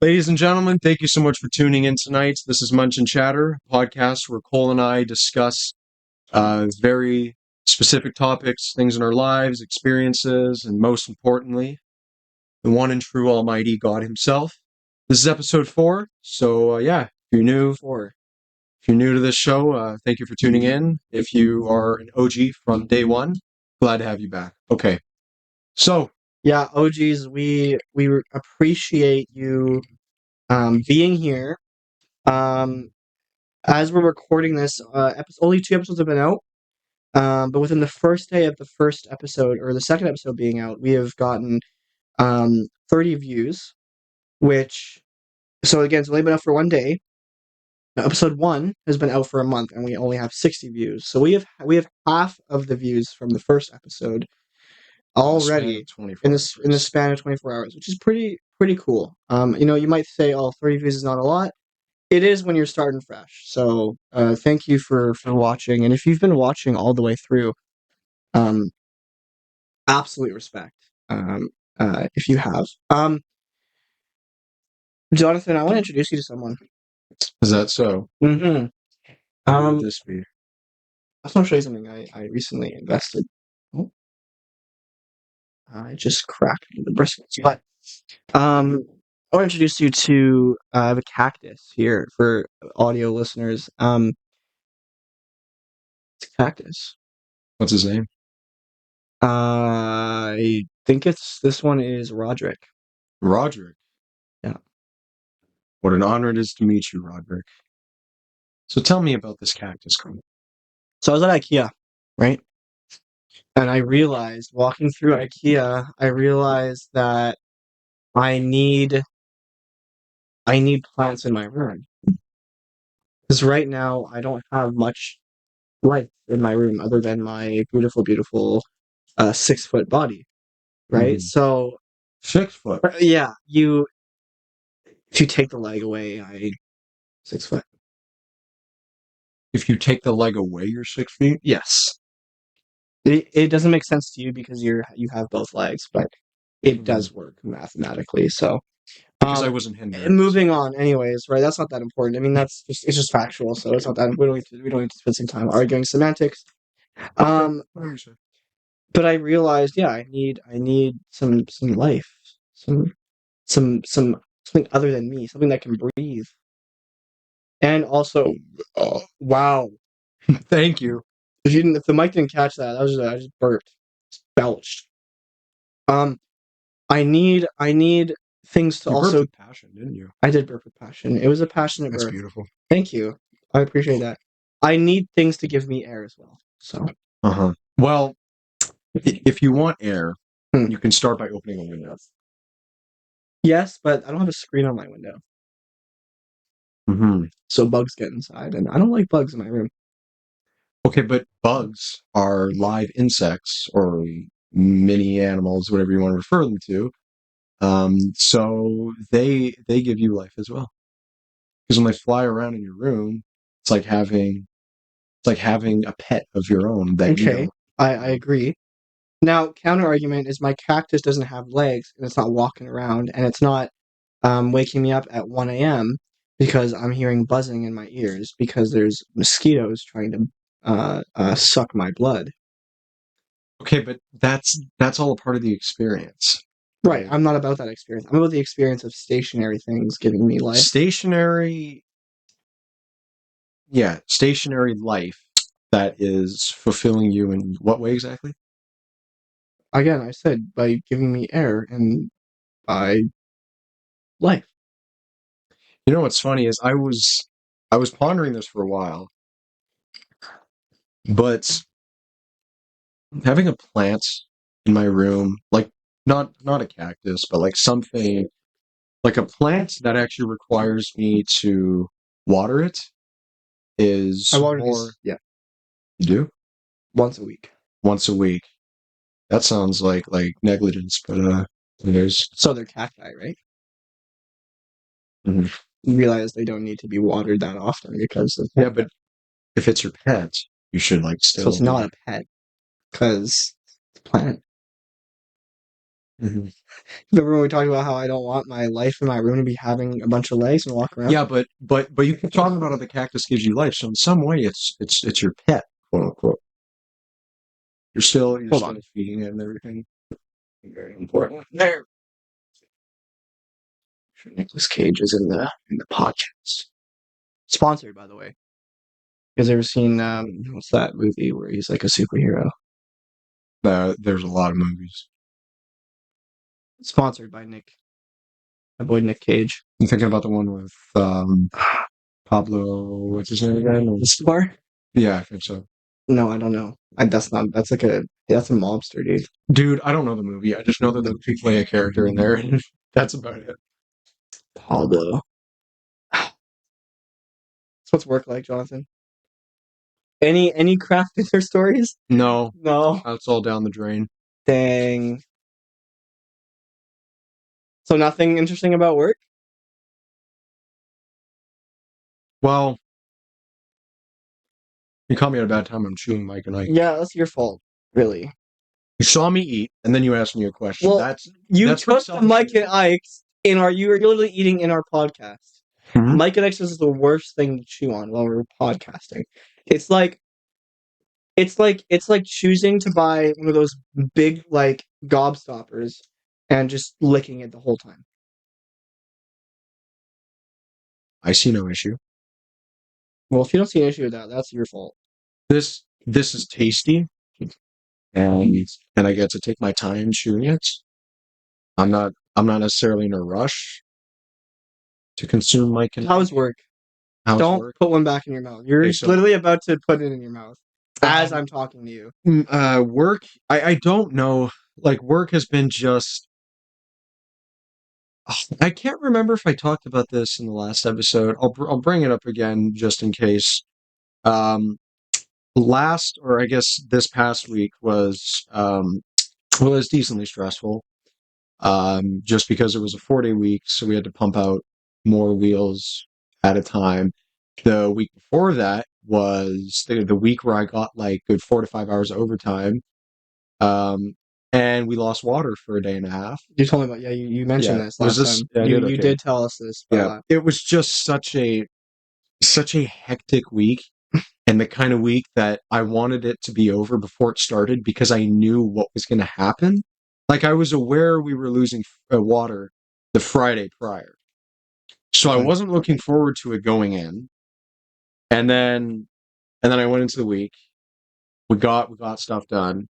Ladies and gentlemen, thank you so much for tuning in tonight. This is Munch Chatter, a podcast where Cole and I discuss very specific topics, things in our lives, experiences, and most importantly, the one and true Almighty God Himself. This is episode 4, so if you're new, to this show, thank you for tuning in. If you are an OG from day one, glad to have you back. Okay, so Yeah, OGs, we appreciate you being here. As we're recording this, only 2 episodes have been out. But within the first day of the first episode, or the second episode being out, we have gotten 30 views, so again, it's only been out for one day. Now, episode 1 has been out for a month, and we only have 60 views. So we have half of the views from the first episode already in the span of 24 hours, which is pretty cool. You might say, "Oh, 30 views is not a lot." It is when you're starting fresh. So, thank you for watching, and if you've been watching all the way through, um, absolute respect. If you have, Jonathan, I want to introduce you to someone. is that so? Mm-hmm. How would this be? I just want to show you something I recently invested. Oh, I just cracked the briskets, but I want to introduce you to I have a cactus here for audio listeners. It's a cactus. What's his name? I think this one is Roderick. Roderick. Yeah. What an honor it is to meet you, Roderick. So tell me about this cactus, Carl. So I was at IKEA, right? And I realized, walking through IKEA, that I need plants in my room. Because right now I don't have much life in my room other than my beautiful, beautiful 6-foot body, right? Mhm. So 6 foot. yeah, if you take the leg away, 6 foot. If you take the leg away, you're 6 feet? Yes. It doesn't make sense to you because you have both legs, but it does work mathematically. So Because I wasn't hindered. moving on, anyways, right? That's not that important. I mean, it's just factual, so it's not that we don't need to spend some time arguing semantics. But I realized, I need some life, something other than me, something that can breathe. And also, wow, Thank you. if the mic didn't catch that, I just burped, belched. I need things to You also. burped with passion, didn't you? I did burp with passion. It was a passionate That's burp. beautiful. Thank you. I appreciate that. I need things to give me air as well. So. Well, if you want air, Hmm. you can start by opening a window. Yes, but I don't have a screen on my window. So bugs get inside, and I don't like bugs in my room. Okay, but bugs are live insects or mini animals, whatever you want to refer them to. So they give you life as well. Because when they fly around in your room, it's like having a pet of your own that you Okay, don't. I agree. Now, counter argument is my cactus doesn't have legs, and it's not walking around, and it's not waking me up at 1 a.m. because I'm hearing buzzing in my ears because there's mosquitoes trying to suck my blood. Okay, but that's all a part of the experience. Right, I'm not about that experience. I'm about the experience of stationary things giving me life. Stationary life that is fulfilling you in what way exactly? Again, I said by giving me air and by life. You know what's funny is I was pondering this for a while, but having a plant in my room, like not a cactus, but like something like a plant that actually requires me to water it is I water more. these, yeah, You do? once a week. Once a week. That sounds like negligence, but there's. So they're cacti, right? Mhm. You realize they don't need to be watered that often because of Yeah, but if it's your pet, you should still. So it's not a pet because it's a plant. Mm-hmm. Remember when we talked about how I don't want my life in my room to be having a bunch of legs and walk around? Yeah, but you keep talking about how the cactus gives you life, so in some way it's your pet, quote unquote. You're still feeding it and everything. Very important. There. Nicolas Cage is in the podcast. Sponsored, by the way. You guys ever seen what's that movie where he's like a superhero? There's a lot of movies. Sponsored by my boy Nick Cage. You thinking about the one with Pablo? What's his name again? Escobar? Yeah, I think so. No, I don't know. That's a mobster, dude. Dude, I don't know the movie. I just know that they play a character in there, and that's about it. Pablo. So what's work like, Jonathan? Any craft in their stories? No, No. that's all down the drain. Dang. So nothing interesting about work? Well, you caught me at a bad time. I'm chewing Mike and Ike. Yeah, that's your fault, really. You saw me eat, and then you asked me a question. Well, you took the Mike and Ike's you're literally eating in our podcast. Mm-hmm. Mike and Ike's is the worst thing to chew on while we're podcasting. It's like choosing to buy one of those big like gobstoppers and just licking it the whole time. I see no issue. Well, if you don't see an issue with that, that's your fault. This is tasty, and I get to take my time chewing it. I'm not necessarily in a rush to consume my. How's work? Don't put one back in your mouth. You're literally about to put it in your mouth as I'm talking to you. Work. I don't know. Like work has been just. I can't remember if I talked about this in the last episode. I'll bring it up again just in case. Last, or I guess this past week was decently stressful. Just because it was a 4-day week, so we had to pump out more wheels at a time. The week before that was the week where I got like good 4 to 5 hours of overtime. And we lost water for a day and a half. You told me about you mentioned this last time. Yeah, you did tell us this. Yeah, it was just such a hectic week, and the kind of week that I wanted it to be over before it started because I knew what was going to happen. Like I was aware we were losing water the Friday prior, so I wasn't looking forward to it going in. And then I went into the week. We got stuff done.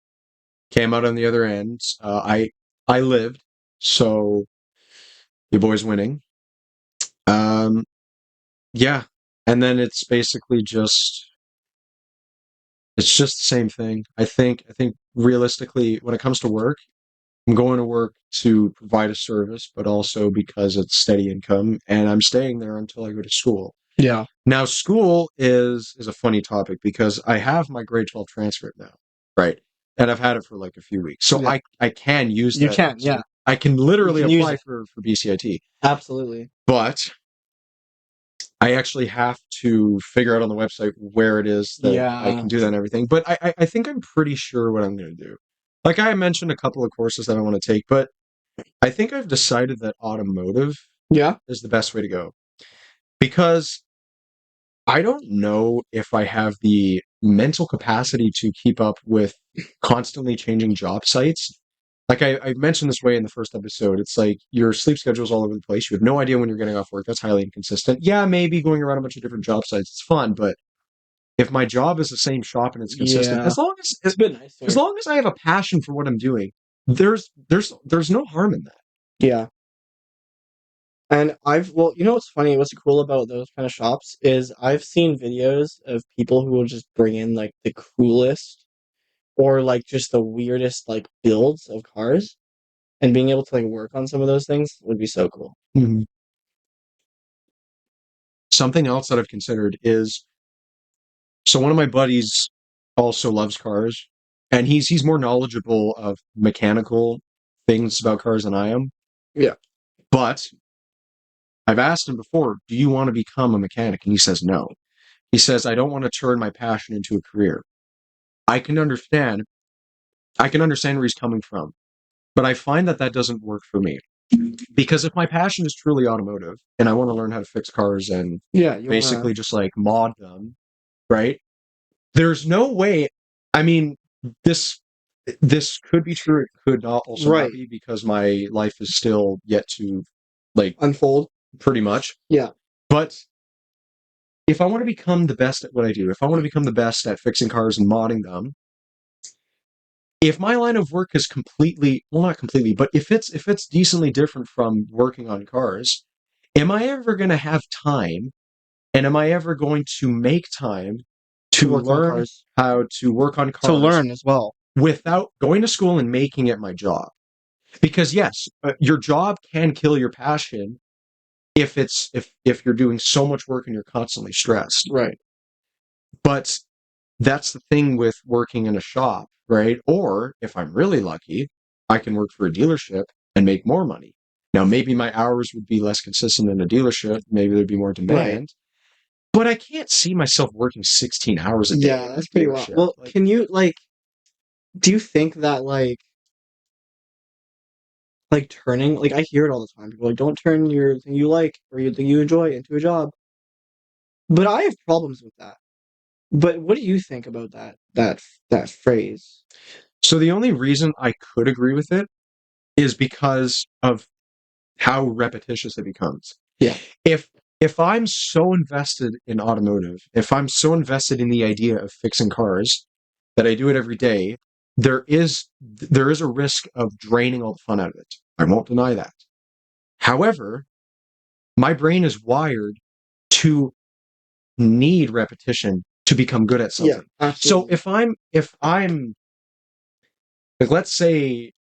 Came out on the other end. I lived, so the boys winning. Yeah, and then it's basically just the same thing. I think realistically, when it comes to work, I'm going to work to provide a service, but also because it's steady income, and I'm staying there until I go to school. Yeah. Now, school is a funny topic because I have my grade 12 transcript now, right? And I've had it for like a few weeks, so yeah. I can use that. You can, yeah. I can literally apply for BCIT. Absolutely. But I actually have to figure out on the website where it is that I can do that and everything. But I think I'm pretty sure what I'm going to do. Like I mentioned a couple of courses that I want to take, but I think I've decided that automotive is the best way to go. Because I don't know if I have the mental capacity to keep up with constantly changing job sites. Like I mentioned this way in the first episode, it's like your sleep schedule is all over the place. You have no idea when you're getting off work. That's highly inconsistent. Yeah, maybe going around a bunch of different job sites, it's fun, but if my job is the same shop and it's consistent, as long as it's been nice, as long as I have a passion for what I'm doing, there's no harm in that. Yeah. And you know what's funny? What's cool about those kind of shops is I've seen videos of people who will just bring in like the coolest or like just the weirdest like builds of cars, and being able to like work on some of those things would be so cool. Mm-hmm. Something else that I've considered is, so one of my buddies also loves cars, and he's more knowledgeable of mechanical things about cars than I am. Yeah. But I've asked him before, do you want to become a mechanic? And he says no. He says, I don't want to turn my passion into a career. I can understand where he's coming from. But I find that doesn't work for me. Because if my passion is truly automotive and I want to learn how to fix cars and basically just like mod them, right? There's no way. I mean, this this could be true. It could not also not be because my life is still yet to like unfold. Pretty much. Yeah. But if I want to become the best at what I do, if I want to become the best at fixing cars and modding them, if my line of work is completely, well, not completely, but if it's decently different from working on cars, am I ever going to have time, and am I ever going to make time to learn how to work on cars, to learn as well, without going to school and making it my job? Because yes, your job can kill your passion if you're doing so much work and you're constantly stressed. Right. But that's the thing with working in a shop, right? Or if I'm really lucky, I can work for a dealership and make more money. Now, maybe my hours would be less consistent in a dealership. Maybe there'd be more demand. Right. But I can't see myself working 16 hours a day. Yeah, that's pretty wild. Well, can you, do you think that, turning, I hear it all the time. People are like, don't turn your thing you like or your thing you enjoy into a job. But I have problems with that. But what do you think about that phrase? So the only reason I could agree with it is because of how repetitious it becomes. Yeah. If I'm so invested in automotive, if I'm so invested in the idea of fixing cars that I do it every day, there is a risk of draining all the fun out of it. I won't deny that. However, my brain is wired to need repetition to become good at something. Yeah, absolutely. So if I'm like, let's say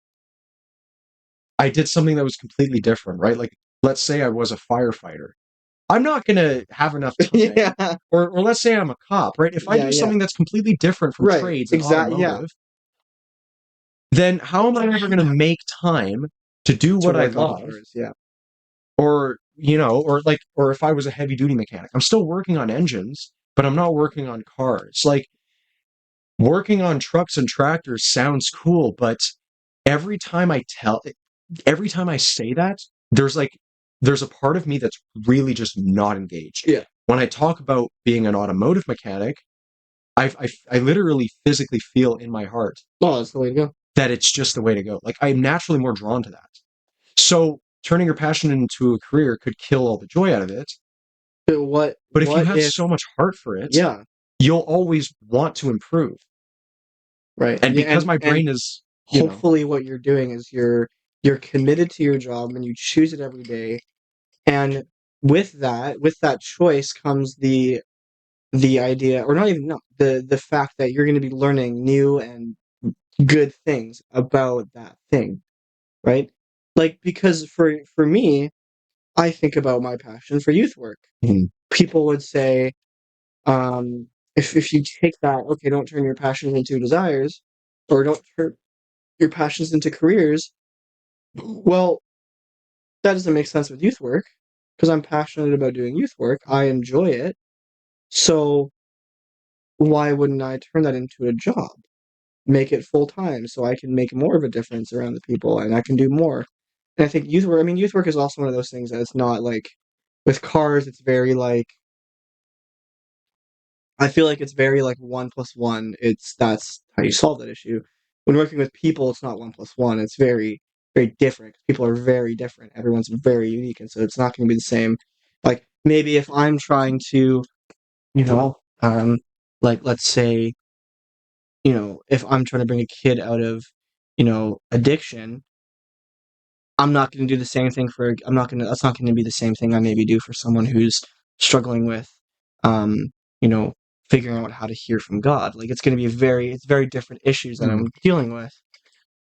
I did something that was completely different, right? Like, let's say I was a firefighter. I'm not going to have enough time. Yeah. Or let's say I'm a cop, right? If I do something that's completely different from trades and automotive, then how am I ever going to make time to do what I love? Yeah. Or, or if I was a heavy duty mechanic, I'm still working on engines, but I'm not working on cars. Like, working on trucks and tractors sounds cool, but every time I say that, there's a part of me that's really just not engaged. Yeah. When I talk about being an automotive mechanic, I literally physically feel in my heart. Oh, that's the way to go. That it's just the way to go. Like, I'm naturally more drawn to that. So turning your passion into a career could kill all the joy out of it. But if you have so much heart for it, you'll always want to improve. Right. And because my brain is hopefully what you're doing is you're committed to your job and you choose it every day. And with that choice comes the idea, or not even the fact that you're going to be learning new and good things about that thing, right? Because for me, I think about my passion for youth work. Mm-hmm. People would say, if you take that, okay, don't turn your passion into desires, or don't turn your passions into careers. Well, that doesn't make sense with youth work, because I'm passionate about doing youth work. I enjoy it. So why wouldn't I turn that into a job? Make it full time so I can make more of a difference around the people and I can do more. And I think youth work is also one of those things that it's not with cars, it's very I feel like it's very 1+1. That's how you solve that issue. When working with people, it's not 1+1. It's very, very different. People are very different. Everyone's very unique, and so it's not going to be the same. Maybe if I'm trying to, let's say, if I'm trying to bring a kid out of, addiction, I'm not going to do the same thing that's not going to be the same thing I maybe do for someone who's struggling with, you know, figuring out how to hear from God. It's going to be it's very different issues that I'm dealing with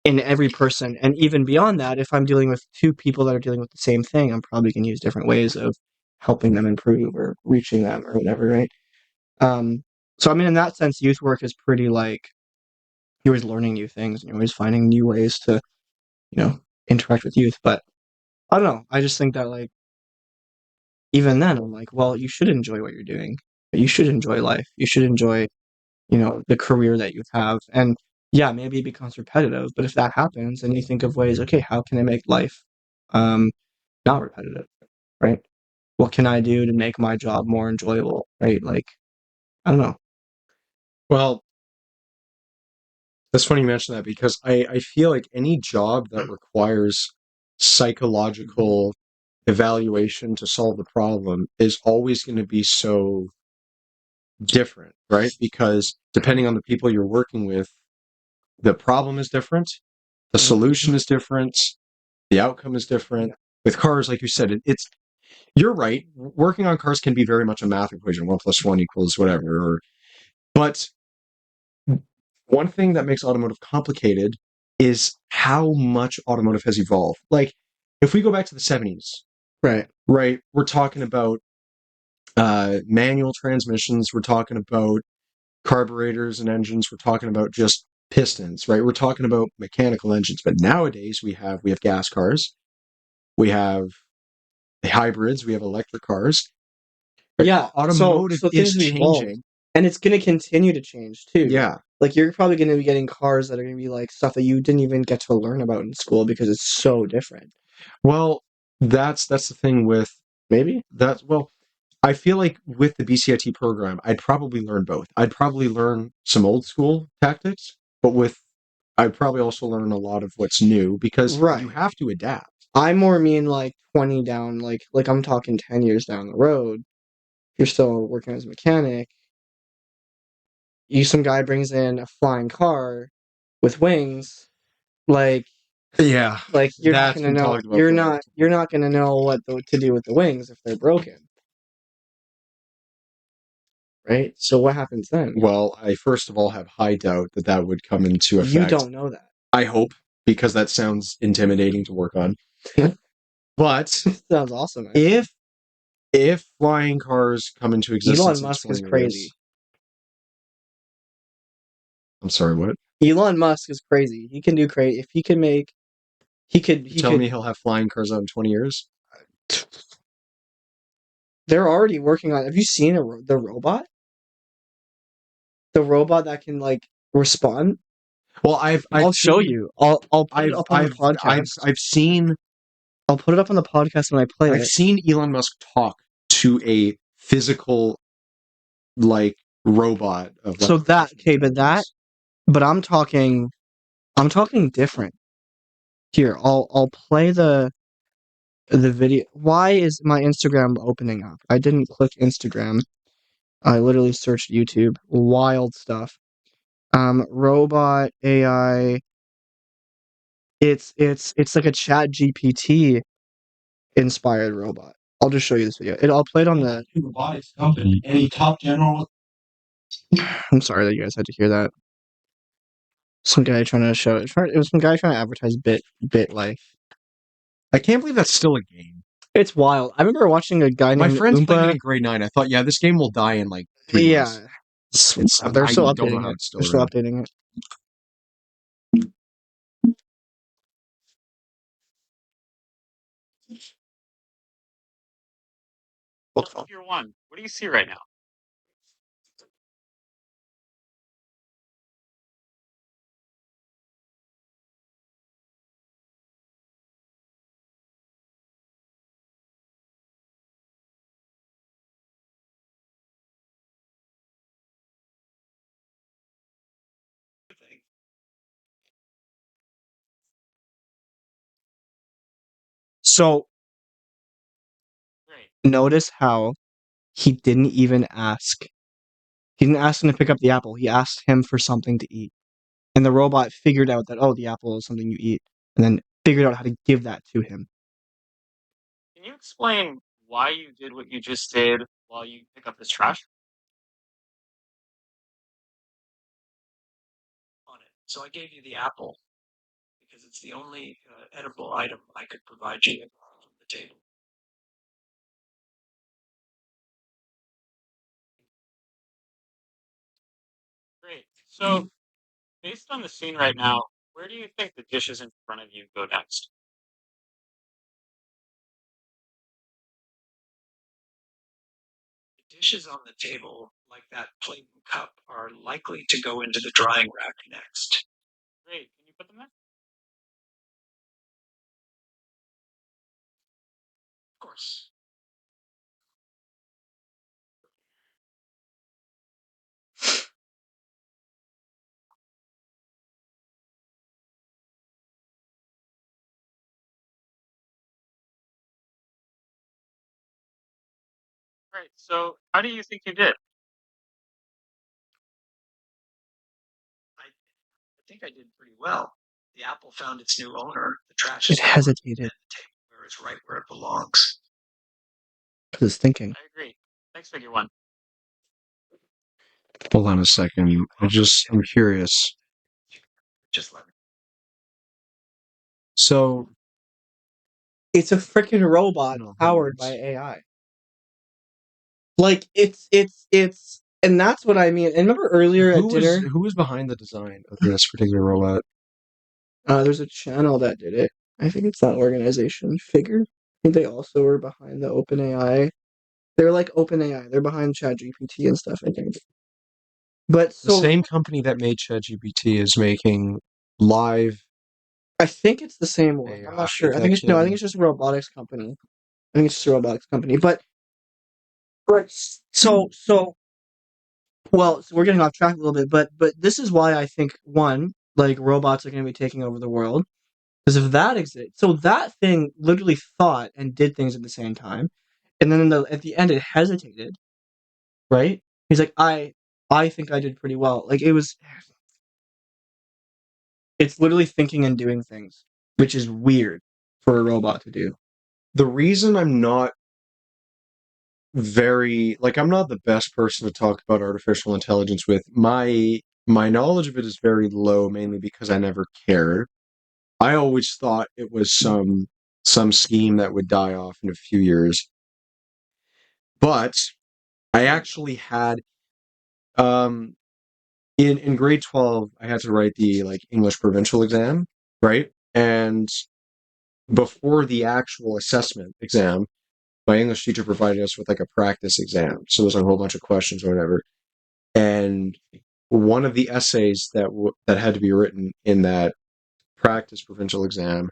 in every person. And even beyond that, if I'm dealing with two people that are dealing with the same thing, I'm probably going to use different ways of helping them improve or reaching them or whatever, right? So, in that sense, youth work is pretty you're always learning new things and you're always finding new ways to, interact with youth. But I don't know. I just think that even then, I'm well, you should enjoy what you're doing. You should enjoy life. You should enjoy, the career that you have. And yeah, maybe it becomes repetitive. But if that happens, then you think of ways, okay, how can I make life not repetitive, right? What can I do to make my job more enjoyable, right? Like, I don't know. Well, that's funny you mention that because I feel like any job that requires psychological evaluation to solve the problem is always going to be so different, right? Because depending on the people you're working with, the problem is different, the solution is different, the outcome is different. With cars, like you said, it's you're right. Working on cars can be very much a math equation: 1+1 = whatever. But one thing that makes automotive complicated is how much automotive has evolved. Like, if we go back to the 70s, Right. we're talking about manual transmissions, we're talking about carburetors and engines, we're talking about just pistons, right? We're talking about mechanical engines. But nowadays we have gas cars, we have hybrids, we have electric cars. Yeah. Automotive So is things have evolved, changing. and it's going to continue to change too. Yeah. Like you're probably going to be getting cars that are going to be like stuff that you didn't even get to learn about in school because it's so different. Well, that's the thing with Maybe. I feel like with the BCIT program, I'd probably learn both. I'd probably learn some old school tactics, but I'd probably also learn a lot of what's new because Right. you have to adapt. I more mean like 20 down, like I'm talking 10 years down the road. You're still working as a mechanic. Some guy brings in a flying car with wings, like Yeah, you're not that's gonna been know. talked about for a long time. You're not gonna know to do with the wings if they're broken, right? So what happens then? Well, I first of all have high doubt that that would come into effect. You don't know that. I hope, because that sounds intimidating to work on. But Sounds awesome. Actually. if flying cars come into existence Elon in Musk 20 is crazy. years, I'm sorry, what? Elon Musk is crazy. He can do crazy. If he can make, he could. You tell me he'll have flying cars out in 20 years? They're already working on. Have you seen the robot? The robot that can like respond. Well, I'll show you. I'll put it up on the podcast. I've seen I'll put it up on the podcast when I play I've it. seen Elon Musk talk to a physical like robot of So that okay, but I'm talking different. Here, I'll play the video. Why is my Instagram opening up? I didn't click Instagram. I literally searched YouTube. Wild stuff. Robot AI. It's like a Chat GPT inspired robot. I'll just show you this video. I'll play it on the robotics company. Any top general. I'm sorry that you guys had to hear that. Some guy trying to show it. It was some guy trying to advertise Bit Life. I can't believe that's still a game. It's wild. I remember watching a guy My named friends played it Oompa. in grade 9. I thought, yeah, this game will die in like 3 months. Yeah, they're still updating it. They're still updating it. Figure one. What do you see right now? So Great. notice how he didn't even ask. He didn't ask him to pick up the apple. He asked him for something to eat. And the robot figured out that, oh, the apple is something you eat. And then figured out how to give that to him. Can you explain why you did what you just did while you pick up this trash? On it. So I gave you the apple because it's the only edible item I could provide you from the table. Great. So, based on the scene right now, where do you think the dishes in front of you go next? The dishes on the table, like that plate and cup, are likely to go into the drying rack next. Great. Can you put them there? Of course. Right. So, how do you think you did? I think I did pretty well. The apple found its new owner. The trash It is gone, hesitated and the table where it's right where it belongs. because it's thinking. I agree. Next figure one. Hold on a second. I'm curious. Just let me. So, It's a freaking robot No, powered by hundreds. AI. Like it's, and that's what I mean. And remember earlier at dinner, who was behind the design of this particular robot? there's a channel that did it. I think it's that organization, Figure. I think they also were behind the OpenAI. They're like OpenAI. They're behind ChatGPT and stuff, I think. But The so same company that made ChatGPT is making live I think it's the same one. I'm AI not sure. I think it's no. I think it's just a robotics company. I think it's just a robotics company. But right. So well, so we're getting off track a little bit. But this is why I think one, like robots are going to be taking over the world. Because if that exists, so that thing literally thought and did things at the same time, and then at the end it hesitated, right? He's like, I think I did pretty well. Like it's literally thinking and doing things, which is weird for a robot to do. The reason I'm not I'm not the best person to talk about artificial intelligence with. My knowledge of it is very low, mainly because I never cared. I always thought it was some scheme that would die off in a few years. But I actually had um in grade 12 I had to write the English provincial exam, right? And before the actual assessment exam, my English teacher provided us with a practice exam. So there's a whole bunch of questions or whatever. And one of the essays that had to be written in that practice provincial exam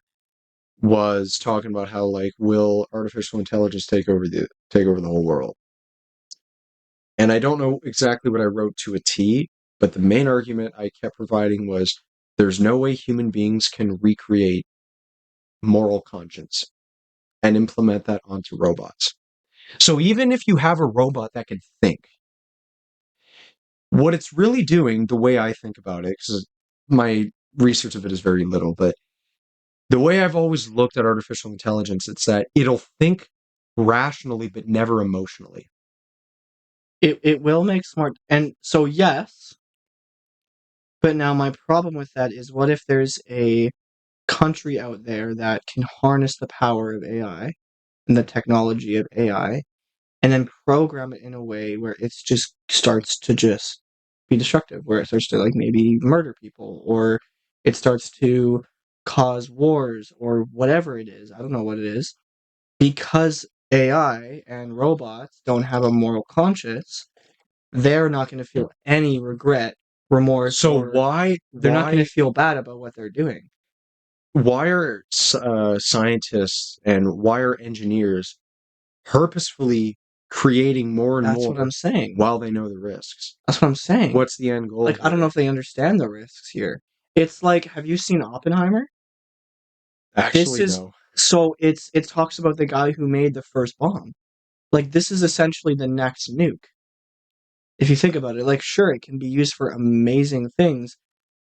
was talking about how will artificial intelligence take over the whole world. And I don't know exactly what I wrote to a T, but the main argument I kept providing was there's no way human beings can recreate moral conscience and implement that onto robots. So even if you have a robot that can think, what it's really doing, the way I think about it, because my research of it is very little, but the way I've always looked at artificial intelligence, it's that it'll think rationally but never emotionally. It will make smart, and so yes, but now my problem with that is, what if there's a country out there that can harness the power of AI and the technology of AI, and then program it in a way where it just starts to just be destructive, where it starts to maybe murder people, or it starts to cause wars, or whatever it is. I don't know what it is. Because AI and robots don't have a moral conscience, they're not going to feel any regret, remorse, So or they're not going to feel bad about what they're doing. why are scientists and why are engineers purposefully creating more and That's more what I'm saying. while they know the risks? That's what I'm saying. What's the end goal? I don't know if they understand the risks here. It's like, have you seen Oppenheimer? Actually, no. So it talks about the guy who made the first bomb. This is essentially the next nuke. If you think about it, sure, it can be used for amazing things,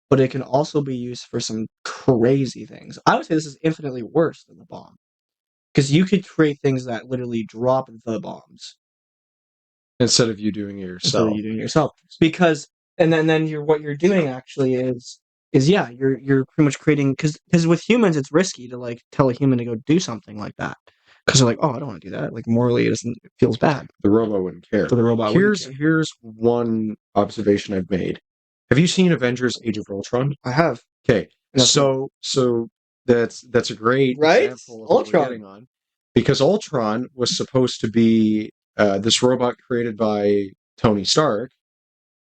but it can also be used for some crazy things. I would say this is infinitely worse than the bomb, because you could create things that literally drop the bombs Instead of you doing it instead of yourself. you doing it yourself. Because and then what you're doing actually is yeah, you're pretty much creating, because with humans it's risky to tell a human to go do something like that, because they're like, oh, I don't want to do that. Morally, it feels bad. The robot wouldn't care. So the robot wouldn't care. Here's one observation I've made. Have you seen Avengers: Age of Ultron? I have. Okay, so that's a great Right? example of what we're Ultron. getting on, because Ultron was supposed to be this robot created by Tony Stark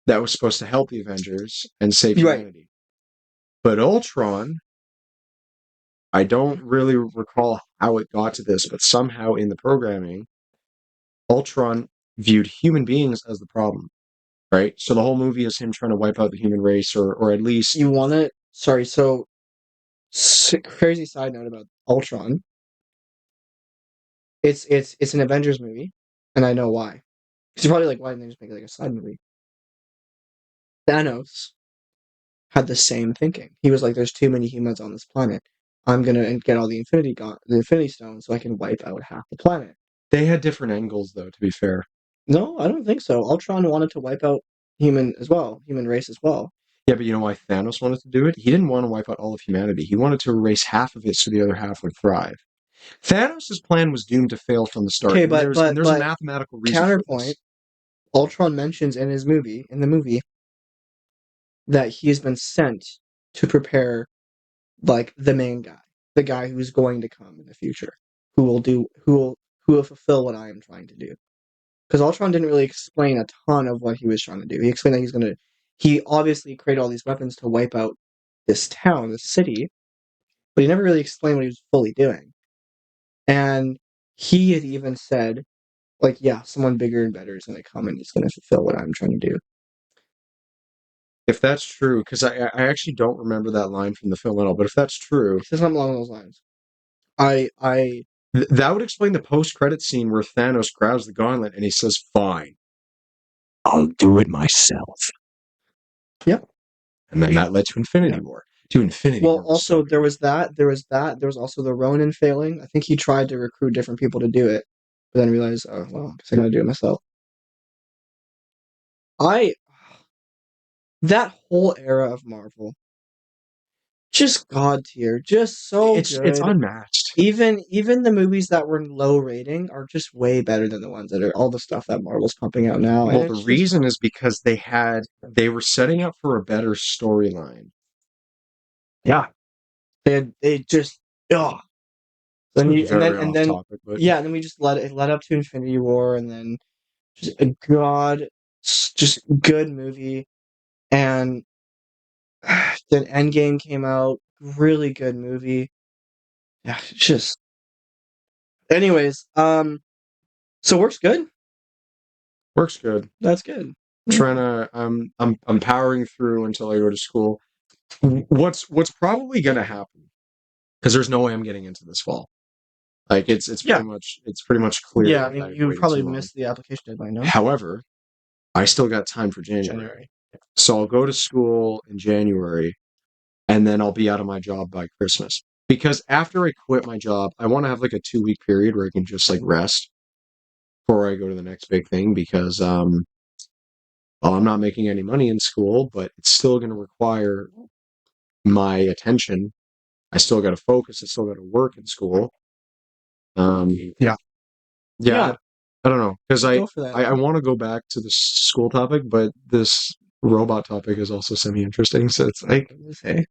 that was supposed to help the Avengers and save Right. humanity. But Ultron, I don't really recall how it got to this, but somehow in the programming, Ultron viewed human beings as the problem, right? So the whole movie is him trying to wipe out the human race, or at least You want it? Sorry, so crazy side note about Ultron. It's an Avengers movie, and I know why. Because you're probably like, why didn't they just make it like a side movie? Thanos had the same thinking. He was like, "There's too many humans on this planet. I'm gonna get all the Infinity Stones so I can wipe out half the planet." they had different angles, though. To be fair, No, I don't think so. Ultron wanted to wipe out human race as well. yeah, but you know why Thanos wanted to do it? He didn't want to wipe out all of humanity. He wanted to erase half of it so the other half would thrive. Thanos' plan was doomed to fail from the start. Okay, and but there's a mathematical reason for counterpoint. this. Ultron mentions in the movie, that he's been sent to prepare like the main guy, the guy who's going to come in the future, who will fulfill what I am trying to do. Because Ultron didn't really explain a ton of what he was trying to do. He explained that he obviously created all these weapons to wipe out this town, this city, but he never really explained what he was fully doing. And he had even said, like, yeah, someone bigger and better is going to come and he's going to fulfill what I'm trying to do. If that's true, because I actually don't remember that line from the film at all, but if that's true, He says something along those lines. that would explain the post-credit scene where Thanos grabs the gauntlet and he says, "Fine, I'll do it myself." Yep. And then that led to Infinity War. Well, also there was that. There was also the Ronin failing. I think he tried to recruit different people to do it, but then realized, oh well, I guess I'm gonna do it myself. That whole era of Marvel, just god tier, just so it's good. unmatched. Even the movies that were low rating are just way better than the ones that are all the stuff that Marvel's pumping out now. Well, the reason is because they were setting up for a better storyline. Yeah, they just Then and then we just let it led up to Infinity War, and then just just good movie, and then Endgame came out, really good movie. Yeah, just. Anyways, so works good. Works good. That's good. I'm powering through until I go to school. What's probably gonna happen? Because there's no way I'm getting into this fall. Like it's pretty much clear. Yeah, I mean, you probably missed the application deadline, no? However, I still got time for January. So I'll go to school in January, and then I'll be out of my job by Christmas. Because after I quit my job, I want to have like a 2-week period where I can just like rest before I go to the next big thing. Because well, I'm not making any money in school, but it's still going to require my attention. I still got to focus. I still got to work in school. Yeah. I don't know, because I want to go back to the school topic, but this robot topic is also semi-interesting. So it's like, okay,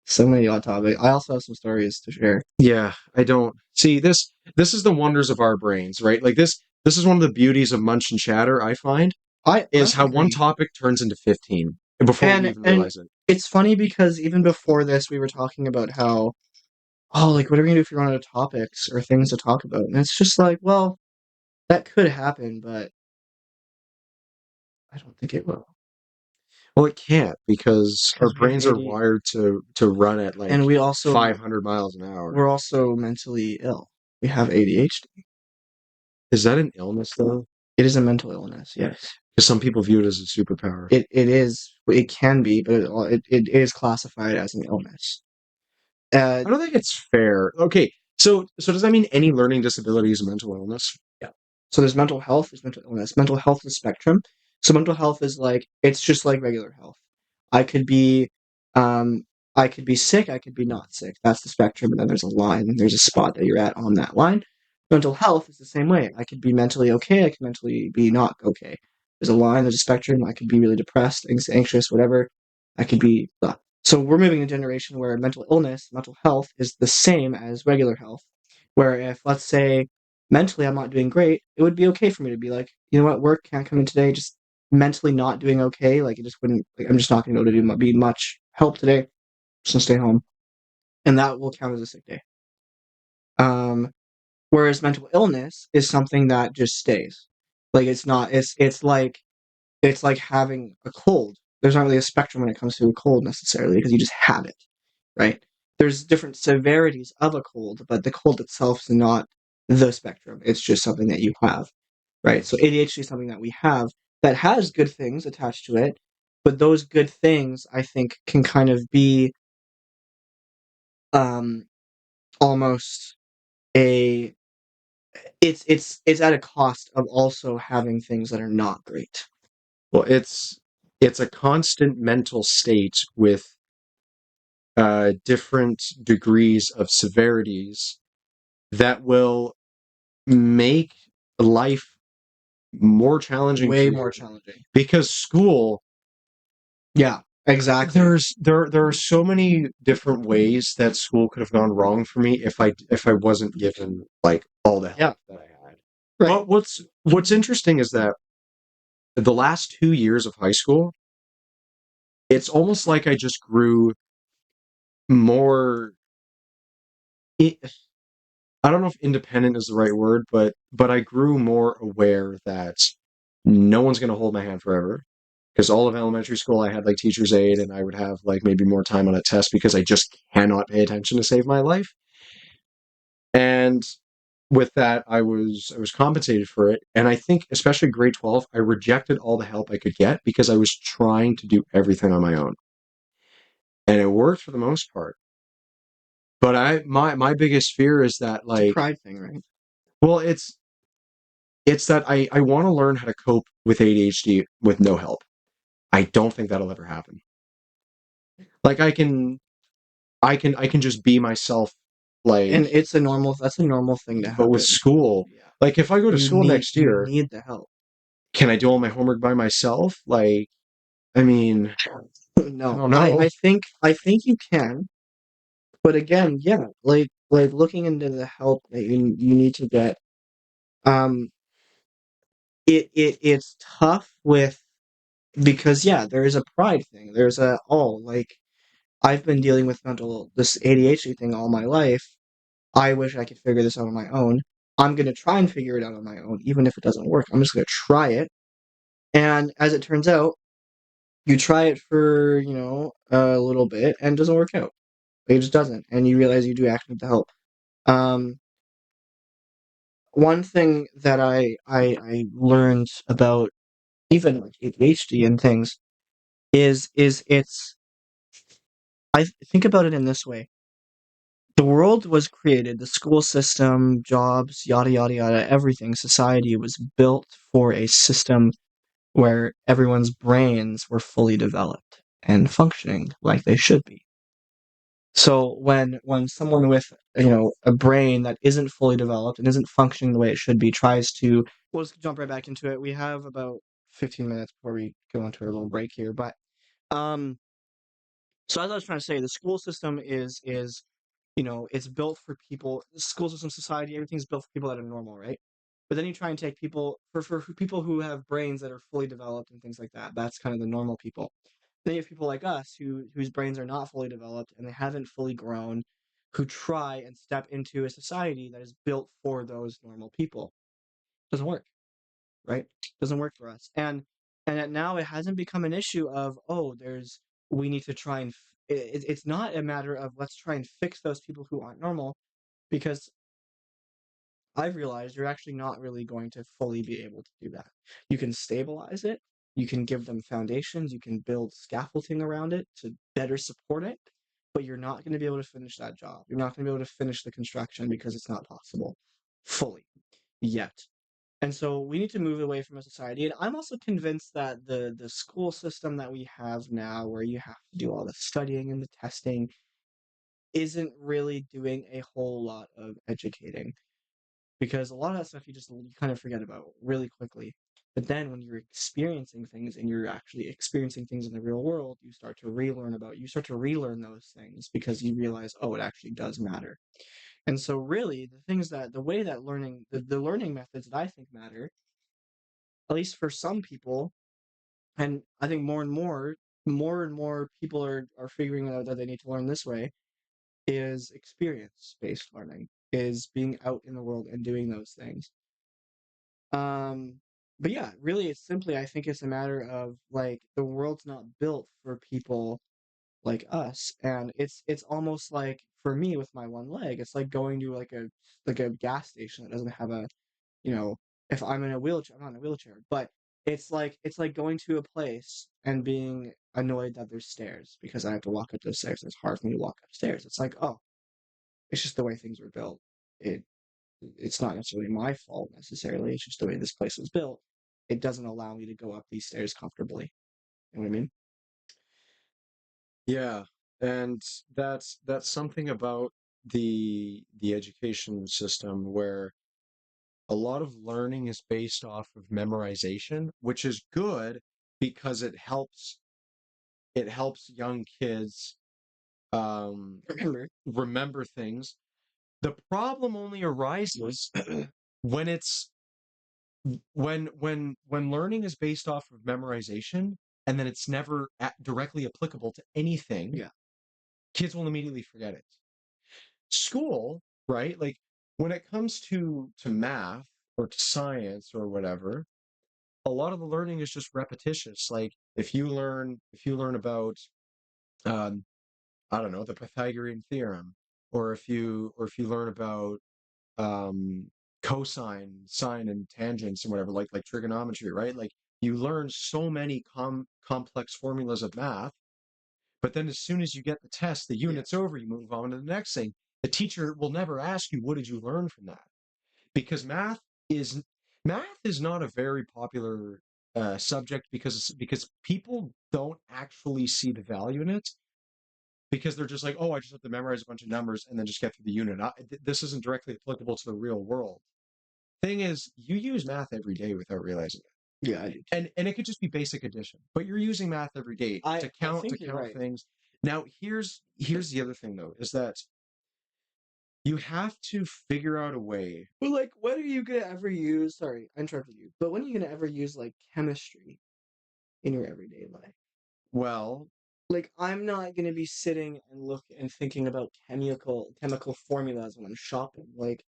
so many odd topics. I also have some stories to share. Yeah, I don't see this. This is the wonders of our brains, right? Like this is one of the beauties of Munch and Chatter. I find how one topic turns into 15 before we even realize it. It's funny because even before this, we were talking about how, like, what are we gonna do if we run out of topics or things to talk about? And it's just like, well, that could happen, but I don't think it will. Well, it can't, because our brains are wired to run at like, and we also 500 miles an hour. We're also mentally ill. We have ADHD. Is that an illness, though? It is a mental illness, yes. Because some people view it as a superpower. It is. It can be, but it is classified as an illness. I don't think it's fair. Okay, so does that mean any learning disability is a mental illness? Yeah. So there's mental health, there's mental illness. Mental health is a spectrum. So mental health is like, it's just like regular health. I could be sick, I could be not sick. That's the spectrum, and then there's a line, and there's a spot that you're at on that line. Mental health is the same way. I could be mentally okay, I could mentally be not okay. There's a line, there's a spectrum. I could be really depressed, anxious, whatever. I could be blah. So we're moving a generation where mental illness, mental health is the same as regular health. Where if, let's say, mentally I'm not doing great, it would be okay for me to be like, you know what, work can't come in today, just mentally not doing okay, like it just wouldn't, like I'm just not going to be able to be much help today. so stay home, and that will count as a sick day. Whereas mental illness is something that just stays. Like it's not. It's like having a cold. There's not really a spectrum when it comes to a cold necessarily because you just have it, right? There's different severities of a cold, but the cold itself is not the spectrum. It's just something that you have, right? So ADHD is something that we have that has good things attached to it, but those good things I think can kind of be um almost a it's at a cost of also having things that are not great. Well, it's a constant mental state with different degrees of severities that will make life more challenging Way for more you challenging. because school Yeah, exactly. there are so many different ways that school could have gone wrong for me if I wasn't given like all the help Yeah. that I had. Right. But what's interesting is that the last 2 years of high school, it's almost like I just grew more. I don't know if independent is the right word, but I grew more aware that no one's going to hold my hand forever. Because all of elementary school, I had like teacher's aid, and I would have like maybe more time on a test because I just cannot pay attention to save my life. And with that, I was compensated for it, and I think especially grade 12, I rejected all the help I could get because I was trying to do everything on my own, and it worked for the most part. But my biggest fear is that It's a like, pride thing, right? well, it's that I want to learn how to cope with ADHD with no help. I don't think that'll ever happen. Like I can just be myself, like, And that's a normal thing to but happen. with school, Yeah. like if I go to school next You year, need the help. can I do all my homework by myself? Like, I mean, I No, don't know. I think you can, but again, yeah, like looking into the help that you need to get. Um, it's tough with because yeah, there is a pride thing. There's a like I've been dealing with this ADHD thing all my life. I wish I could figure this out on my own. I'm gonna try and figure it out on my own, even if it doesn't work. I'm just gonna try it. And as it turns out, you try it for, a little bit and it doesn't work out. It just doesn't. And you realize you do actually need the help. Um, one thing that I learned about even like ADHD and things is I think about it in this way. The world was created, the school system, jobs, yada yada yada, everything, society was built for a system where everyone's brains were fully developed and functioning like they should be. So when someone with a brain that isn't fully developed and isn't functioning the way it should be tries to we'll just jump right back into it. We have about 15 minutes before we go into our little break here. But um so as I was trying to say, the school system is it's built for people. The school system, society, everything's built for people that are normal, right? But then you try and take people for people who have brains that are fully developed and things like that. That's kind of the normal people. Then you have people like us whose brains are not fully developed and they haven't fully grown, who try and step into a society that is built for those normal people. Doesn't work, right? Doesn't work for us. And now it hasn't become an issue of we need to try and it's not a matter of let's try and fix those people who aren't normal because I've realized you're actually not really going to fully be able to do that. You can stabilize it, you can give them foundations, you can build scaffolding around it to better support it, but you're not going to be able to finish that job. You're not going to be able to finish the construction because it's not possible fully yet. And so we need to move away from a society. And I'm also convinced that the school system that we have now, where you have to do all the studying and the testing, isn't really doing a whole lot of educating. Because a lot of that stuff you kind of forget about really quickly. But then when you're experiencing things and you're actually experiencing things in the real world, you start to relearn those things because you realize, oh, it actually does matter. And so really the way that the learning methods that I think matter, at least for some people, and I think more and more more and more people are figuring out that they need to learn this way is experience-based learning, is being out in the world and doing those things. But yeah, really, it's simply, I think it's a matter of like the world's not built for people like us, and it's almost like for me with my one leg, it's like going to like a gas station that doesn't have a, you know, if I'm in a wheelchair, I'm not in a wheelchair, but it's like going to a place and being annoyed that there's stairs because I have to walk up those stairs. It's hard for me to walk upstairs. It's like, oh, it's just the way things were built. It it's not necessarily my fault necessarily. It's just the way this place was built. It doesn't allow me to go up these stairs comfortably. You know what I mean? Yeah, and that's something about the education system where a lot of learning is based off of memorization, which is good because it helps young kids remember things. The problem only arises when it's when learning is based off of memorization and then it's never directly applicable to anything. Yeah. Kids will immediately forget it. School, right? Like when it comes to math or to science or whatever, a lot of the learning is just repetitious. Like if you learn about um, I don't know, the Pythagorean theorem, or if you learn about um, cosine, sine, and tangents and whatever, like trigonometry, right? Like you learn so many complex formulas of math, but then as soon as you get the test, the unit's over, you move on to the next thing. The teacher will never ask you, what did you learn from that? Because is math is not a very popular subject because people don't actually see the value in it because they're just like, oh, I just have to memorize a bunch of numbers and then just get through the unit. This isn't directly applicable to the real world. Thing is, you use math every day without realizing it. Yeah, I do. And it could just be basic addition, but you're using math every day to count right. things. Now, here's the other thing though, is that you have to figure out a way. But like, when are you gonna ever use? Sorry, I interrupted you. But when are you gonna ever use like chemistry in your everyday life? Well, Like, I'm not gonna be sitting and look and thinking about chemical formulas when I'm shopping. Like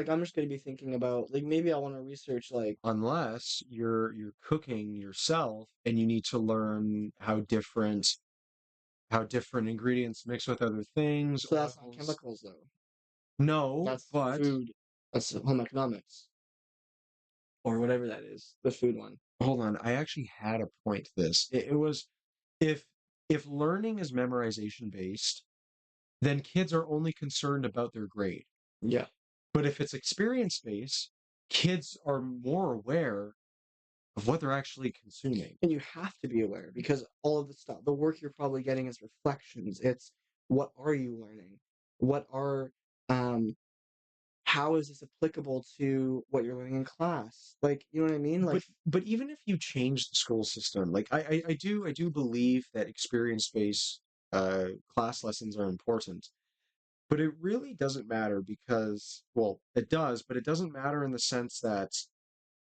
I'm just gonna be thinking about like maybe I want to research like unless you're cooking yourself and you need to learn how different ingredients mix with other things. so that's not chemicals though. No, That's but food. That's home economics or whatever that is. The food one. hold on, I actually had a point to this. It was if learning is memorization based, then kids are only concerned about their grade. Yeah. But if it's experience based, kids are more aware of what they're actually consuming. And you have to be aware because all of the stuff, the work you're probably getting is reflections. It's what are you learning? What are how is this applicable to what you're learning in class? Like, you know what I mean? Like, but even if you change the school system, like I do believe that experience based class lessons are important. But it really doesn't matter because, well, it does, but it doesn't matter in the sense that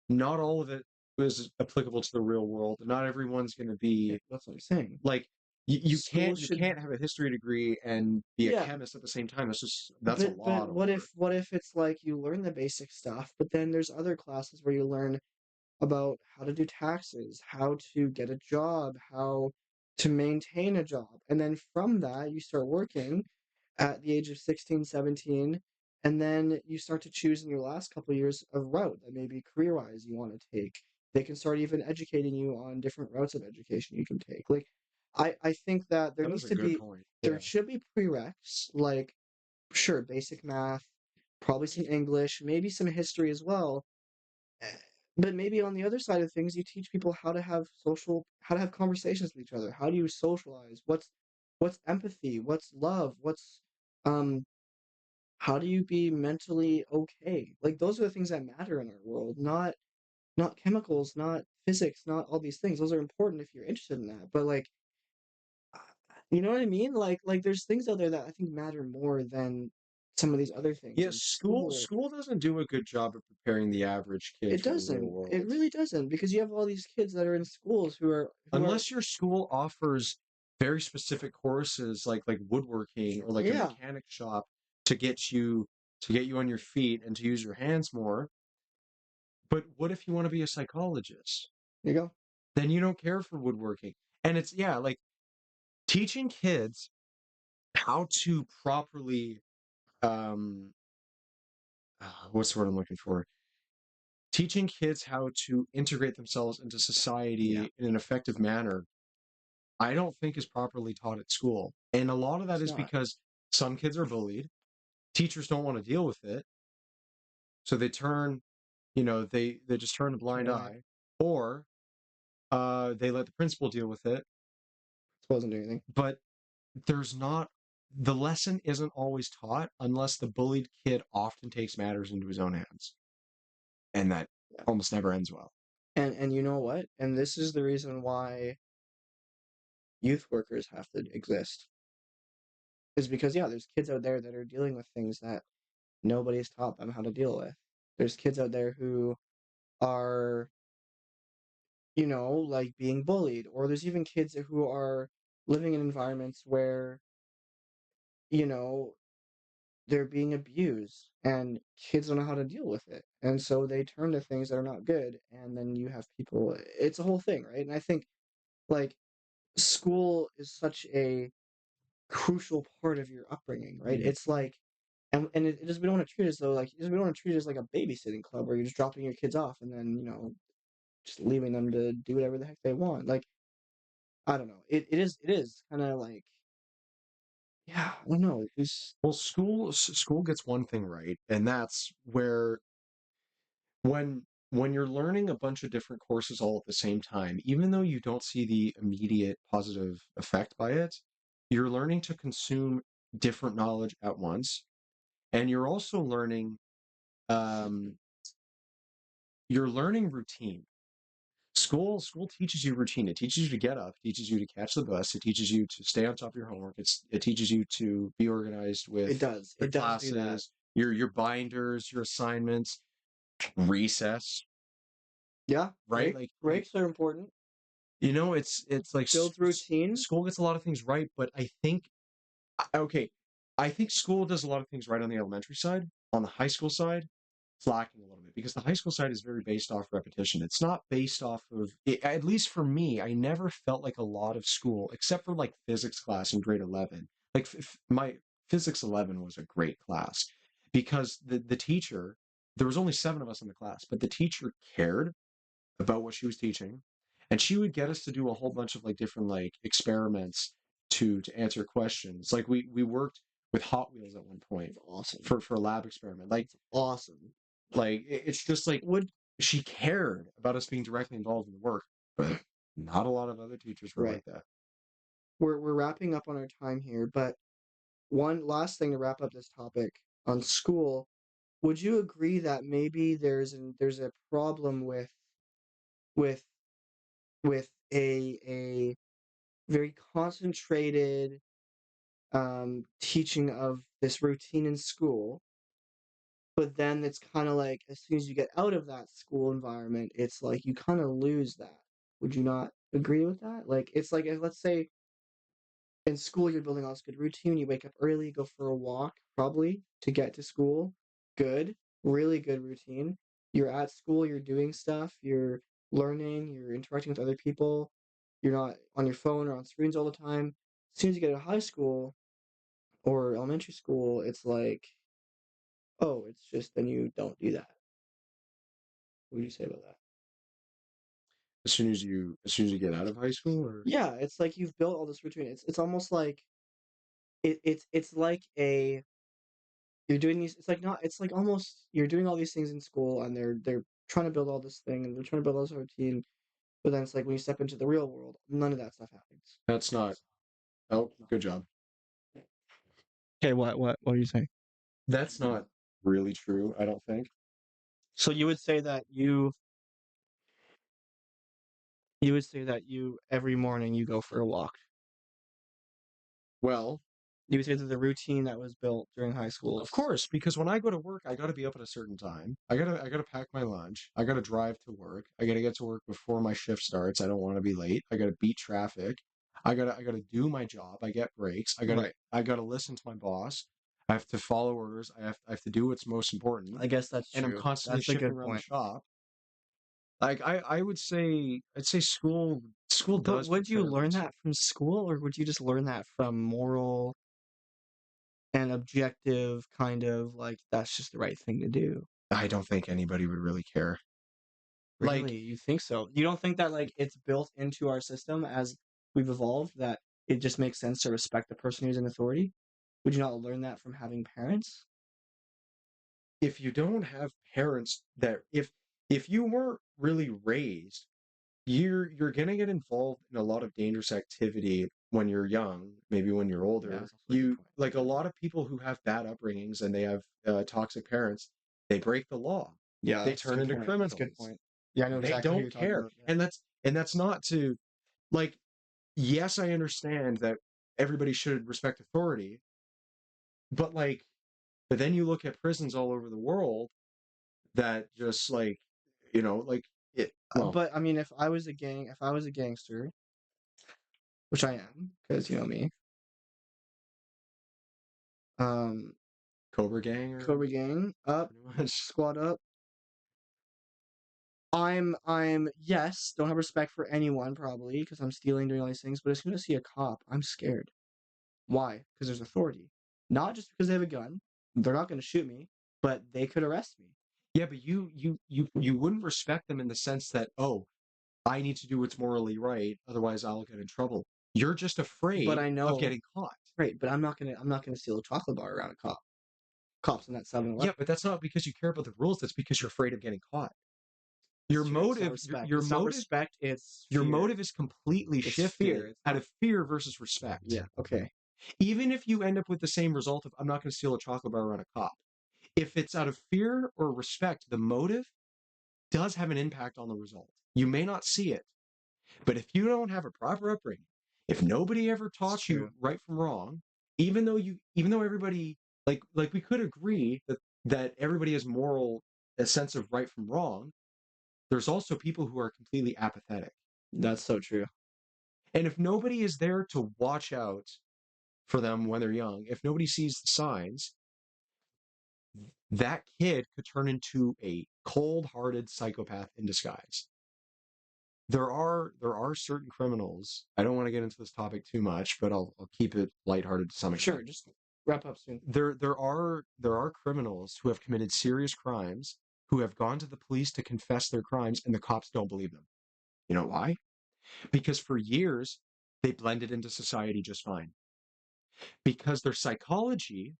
not all of it is applicable to the real world. Not everyone's going to be that's what I'm saying. like you can't have a history degree and be a chemist at the same time. That's a lot. But what if it's like you learn the basic stuff, but then there's other classes where you learn about how to do taxes, how to get a job, how to maintain a job. And then from that, you start working at the age of 16, 17, and then you start to choose in your last couple of years a route that maybe career-wise you want to take. They can start even educating you on different routes of education you can take. Like, I think that there needs to be, there should be prereqs, like, sure, basic math, probably some English, maybe some history as well. Eh, But maybe on the other side of things, you teach people how to have conversations with each other. How do you socialize? What's empathy? What's love? What's um how do you be mentally okay? Like those are the things that matter in our world, not chemicals, not physics, not all these things. Those are important if you're interested in that. But like uh, you know what I mean? Like there's things out there that I think matter more than some of these other things. Yeah, And school doesn't do a good job of preparing the average kid it for the real doesn't. world. It really doesn't, because you have all these kids that are in schools who are Unless your school offers very specific courses like woodworking or like a Yeah. mechanic shop to get you on your feet and to use your hands more. But what if you want to be a psychologist? There you go. Then you don't care for woodworking. And it's like teaching kids how to properly um what's the word I'm looking for? Teaching kids how to integrate themselves into society Yeah. in an effective manner, I don't think is properly taught at school. And a lot of that It's is not. because some kids are bullied. Teachers don't want to deal with it. So they turn, they just turn a blind Right. eye. Or they let the principal deal with it. Wasn't doing anything. But the lesson isn't always taught unless the bullied kid often takes matters into his own hands. And that almost never ends well. And you know what? And this is the reason why youth workers have to exist. Is because there's kids out there that are dealing with things that nobody's taught them how to deal with. There's kids out there who are, like being bullied, or there's even kids who are living in environments where, you know, they're being abused, and kids don't know how to deal with it. And so they turn to things that are not good, and then you have people, it's a whole thing, right? And I think, like, school is such a crucial part of your upbringing, right? It's like, and it just, we don't want to treat it as though, like, we don't want to treat it as like a babysitting club where you're just dropping your kids off and then, just leaving them to do whatever the heck they want. Like, I don't know. It is kind of like, I don't know. It's Well, school gets one thing right, and that's where when you're learning a bunch of different courses all at the same time, even though you don't see the immediate positive effect by it, you're learning to consume different knowledge at once, and you're also learning um, routine. School teaches you routine. It teaches you to get up, teaches you to catch the bus, it teaches you to stay on top of your homework. It teaches you to be organized with it does. the It does do that. classes, your binders, your assignments, recess, Yeah, right? Like breaks are important. it's like Builds routine. school gets a lot of things right, but okay, I think school does a lot of things right on the elementary side. On the high school side, it's lacking a little bit because the high school side is very based off repetition. It's not based off of, at least for me, I never felt like a lot of school, except for like physics class in grade 11. Like my physics 11 was a great class because the teacher, there was only 7 of us in the class, but the teacher cared about what she was teaching, and she would get us to do a whole bunch of like different like experiments to answer questions. Like we worked with Hot Wheels at one point. Awesome. For a lab experiment. Like Awesome. like it's just like she cared about us being directly involved in the work, but not a lot of other teachers were like that. We're wrapping up on our time here, but one last thing to wrap up this topic on school. Would you agree that maybe there's a problem with with a very concentrated teaching of this routine in school, but then it's kind of like as soon as you get out of that school environment, it's like you kind of lose that. Would you not agree with that? Like, it's like, let's say in school you're building all this good routine. You wake up early, go for a walk, probably to get to school. Good, really good routine. You're at school, you're doing stuff, you're learning, you're interacting with other people. You're not on your phone or on screens all the time. As soon as you get to high school or elementary school, it's like, oh, it's just, then you don't do that. What do you say about that? As soon as you get out of high school, or Yeah, it's like you've built all this routine. It's almost like it's like a you're doing these. It's like not. It's like almost you're doing all these things in school, and they're trying to build all this thing, and they're trying to build all this routine. But then it's like when you step into the real world, none of that stuff happens. that's not. Oh, good job. Okay, what are you saying? That's not really true, I don't think. So you would say that you every morning you go for a walk. Well, You would say that the routine that was built during high school. Of course, because when I go to work, I got to be up at a certain time. I gotta pack my lunch. I gotta drive to work. I gotta get to work before my shift starts. I don't want to be late. I gotta beat traffic. I gotta do my job. I get breaks. Right. I gotta listen to my boss. I have to follow orders. I have to do what's most important. I guess that's And I'm true. constantly That's a shifting good around the point. shop. Like I would say, I'd say school But does would you prepare learn us. that from school, or would you just learn that from moral and objective kind of like that's just the right thing to do? I don't think anybody would really care. Like, Really? You think so? You don't think that like it's built into our system as we've evolved that it just makes sense to respect the person who's in authority? Would you not learn that from having parents? if you don't have parents that if you weren't really raised, you're gonna get involved in a lot of dangerous activity when you're young, maybe when you're Yeah, older. that's also a good You point. like a lot of people who have bad upbringings and they have toxic parents, they break the law. Yeah, They that's a turn good into point. criminals. That's a good point. Yeah, I know They exactly who don't you're talking care. about. Yeah. And that's not to like yes, I understand that everybody should respect authority, but like but then you look at prisons all over the world that just like like it well But I mean, if I was a gangster, which I am, because you know me, um, Cobra Gang or Cobra Gang up, pretty much. squad up. I'm yes, don't have respect for anyone probably because I'm stealing, doing all these things. But as soon as I see a cop, I'm scared. Why? Because there's authority, not just because they have a gun. They're not going to shoot me, but they could arrest me. Yeah, but you wouldn't respect them in the sense that, oh, I need to do what's morally right, otherwise I'll get in trouble. You're just afraid But I know, of getting caught. right? But I'm not gonna steal a chocolate bar around a cop. Cops in that 7-Eleven. Yeah, but that's not because you care about the rules, that's because you're afraid of getting caught. Your It's true, it's not motive respect. your It's not motive respect. It's your fear. motive is completely It's shifted fear. It's out not. of fear versus respect. Yeah. Okay. Even if you end up with the same result of I'm not going to steal a chocolate bar around a cop, if it's out of fear or respect, the motive does have an impact on the result. You may not see it, but if you don't have a proper upbringing, if nobody ever taught you true. right from wrong, even though everybody like we could agree that everybody has a sense of right from wrong, there's also people who are completely apathetic. That's so true. And if nobody is there to watch out for them when they're young, if nobody sees the signs, that kid could turn into a cold-hearted psychopath in disguise. There are certain criminals. I don't want to get into this topic too much, but I'll keep it lighthearted to some extent. Sure. Just wrap up soon. There are criminals who have committed serious crimes who have gone to the police to confess their crimes, and the cops don't believe them. You know why? Because for years they blended into society just fine. Because their psychology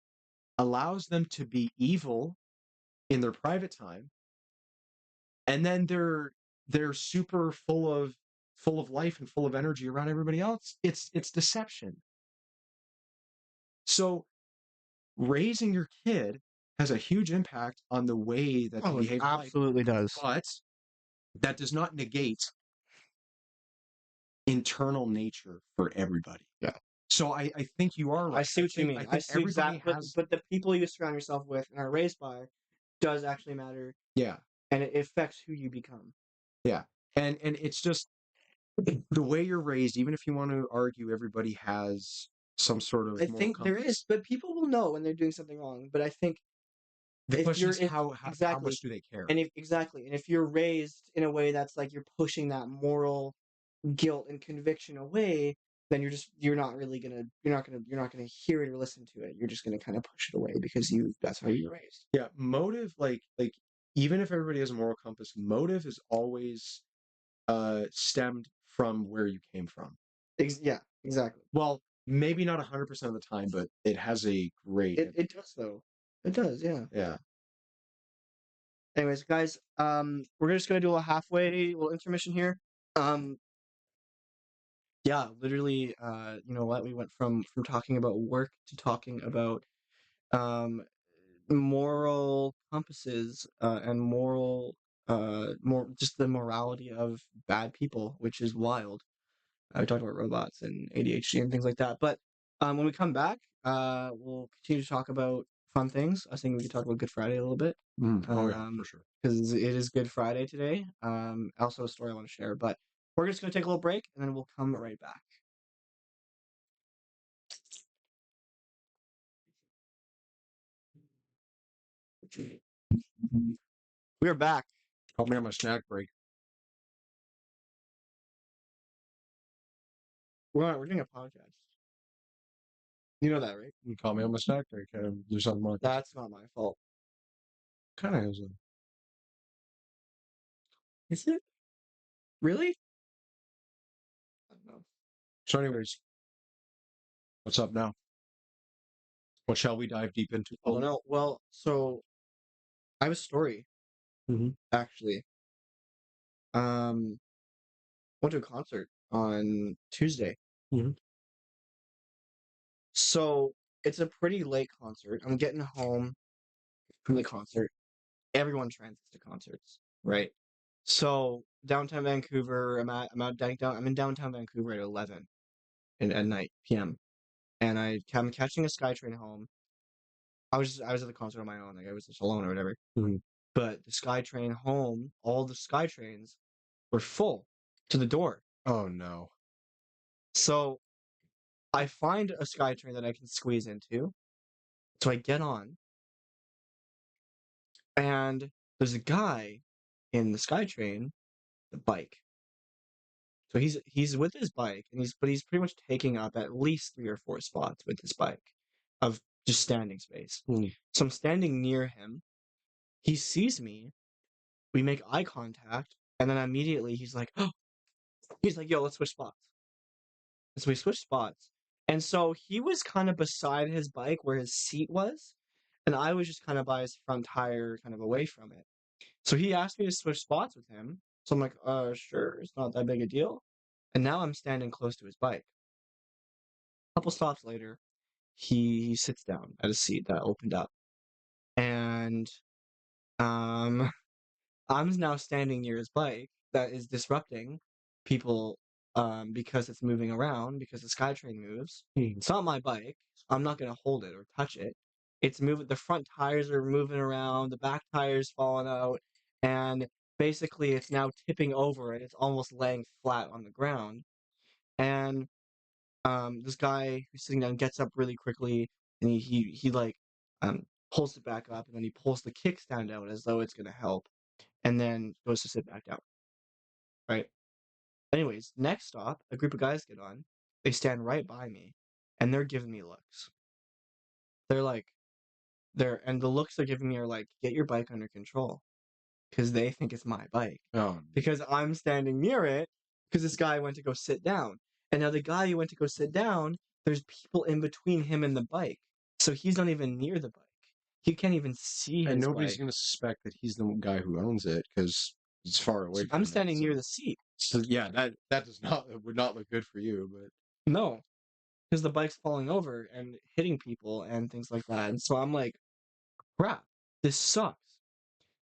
allows them to be evil in their private time, and then they're super full of life and full of energy around everybody else. It's deception. So raising your kid has a huge impact on the way that they Oh, it behave in life, absolutely does. but that does not negate internal nature for everybody. Yeah. So I think you are right. I see what you mean. I I think see everybody exactly. has But the people you surround yourself with and are raised by does actually matter, yeah. and it affects who you become. Yeah. And it's just the way you're raised, even if you want to argue everybody has some sort of I moral think there compass. is, but people will know when they're doing something wrong. But I think The if question you're is how exactly, much do they care? and if you're raised in a way that's like you're pushing that moral guilt and conviction away, then you're not gonna hear it or listen to it. You're just gonna kind of push it away because that's how you're raised. Yeah, motive like even if everybody has a moral compass, motive is always stemmed from where you came from. Yeah, exactly. Well, maybe not 100% of the time, but it has a great It does though. It does, yeah. yeah. Anyways, guys, we're just gonna do a halfway little intermission here. Yeah, literally, you know what? We went from talking about work to talking about um moral compasses and more just the morality of bad people, which is wild. We talked about robots and ADHD and things like that, but When we come back, we'll continue to talk about fun things. I think we can talk about Good Friday a little bit. Oh yeah, for sure. Because it is Good Friday today. Also a story I want to share, but we're just going to take a little break and then we'll come right back. We are back. Help me on my snack break. We're doing a podcast. You know that, right? You call me on my snack break. Do something like that. That's not my fault. Kind of is. Is it? Really? I don't know. So, anyways, what's up now? What shall we dive deep into? I don't know. Well, so I have a story, actually. Went to a concert on Tuesday. So it's a pretty late concert. I'm getting home from the concert. Everyone transits to concerts, right? So downtown Vancouver, I'm in downtown Vancouver at 11 at night p.m. and I'm catching a SkyTrain home. I was at the concert on my own, like I was just alone or whatever. But the SkyTrain home, all the SkyTrains were full to the door. Oh no. So I find a SkyTrain that I can squeeze into. So I get on, and there's a guy in the SkyTrain, the bike. So he's with his bike, and he's pretty much taking up at least 3 or 4 spots with his bike of just standing space. So I'm standing near him. He sees me. We make eye contact, and then immediately he's like, "Oh," he's like, "Yo, let's switch spots." And so we switched spots, and so he was kind of beside his bike where his seat was, and I was just kind of by his front tire, kind of away from it. So he asked me to switch spots with him. So I'm like, sure, it's not that big a deal. And now I'm standing close to his bike. A couple stops later, he sits down at a seat that opened up. And I'm now standing near his bike that is disrupting people because it's moving around, because the SkyTrain moves. It's not my bike. I'm not gonna hold it or touch it. It's moving, the front tires are moving around, the back tires falling out, and basically it's now tipping over and it's almost laying flat on the ground. And this guy who's sitting down gets up really quickly and he like pulls it back up, and then he pulls the kickstand out as though it's gonna help, and then goes to sit back down. Right? Anyways, next stop, a group of guys get on. They stand right by me, and they're giving me looks. They're like, and the looks they're giving me are like, get your bike under control, because they think it's my bike. Oh. Because I'm standing near it, because this guy went to go sit down. And now the guy who went to go sit down, there's people in between him and the bike. So he's not even near the bike. He can't even see his And nobody's bike. going to suspect that he's the guy who owns it because it's far away. I'm standing near the seat. So yeah, that would not look good for you. But no, because the bike's falling over and hitting people and things like that. And so I'm like, crap, this sucks.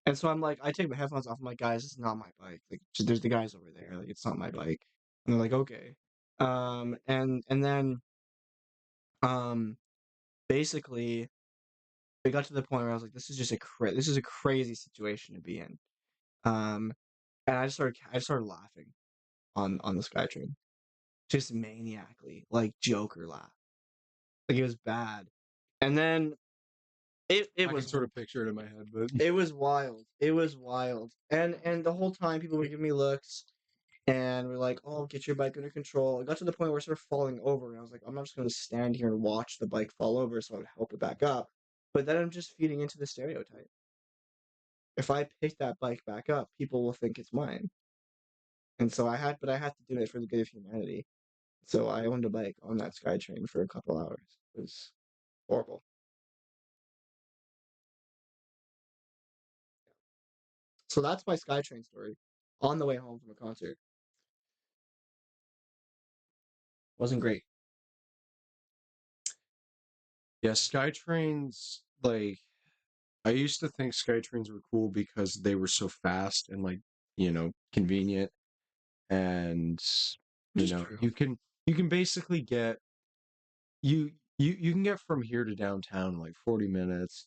And so I'm like, I take my headphones off. I'm like, guys, this is not my bike. Like, there's the guys over there. Like, it's not my bike. And they're like, okay. And then, basically, it got to the point where I was like, this is just this is a crazy situation to be in. And I just started laughing on the SkyTrain, just maniacally, like Joker laugh. Like it was bad. And then it I was can sort of picture it in my head, but it was wild. It was wild. And the whole time people were giving me looks and we're like, oh, get your bike under control. It got to the point where it started falling over, and I was like, I'm not just gonna stand here and watch the bike fall over, so I would help it back up. But then I'm just feeding into the stereotype. If I pick that bike back up, people will think it's mine. And so I had to do it for the good of humanity. So I owned a bike on that SkyTrain for a couple hours. It was horrible. So that's my SkyTrain story on the way home from a concert. Wasn't great. yeah, SkyTrains, like, I used to think SkyTrains were cool because they were so fast and, like, convenient, and Which is true. you can basically get you can get from here to downtown in like 40 minutes.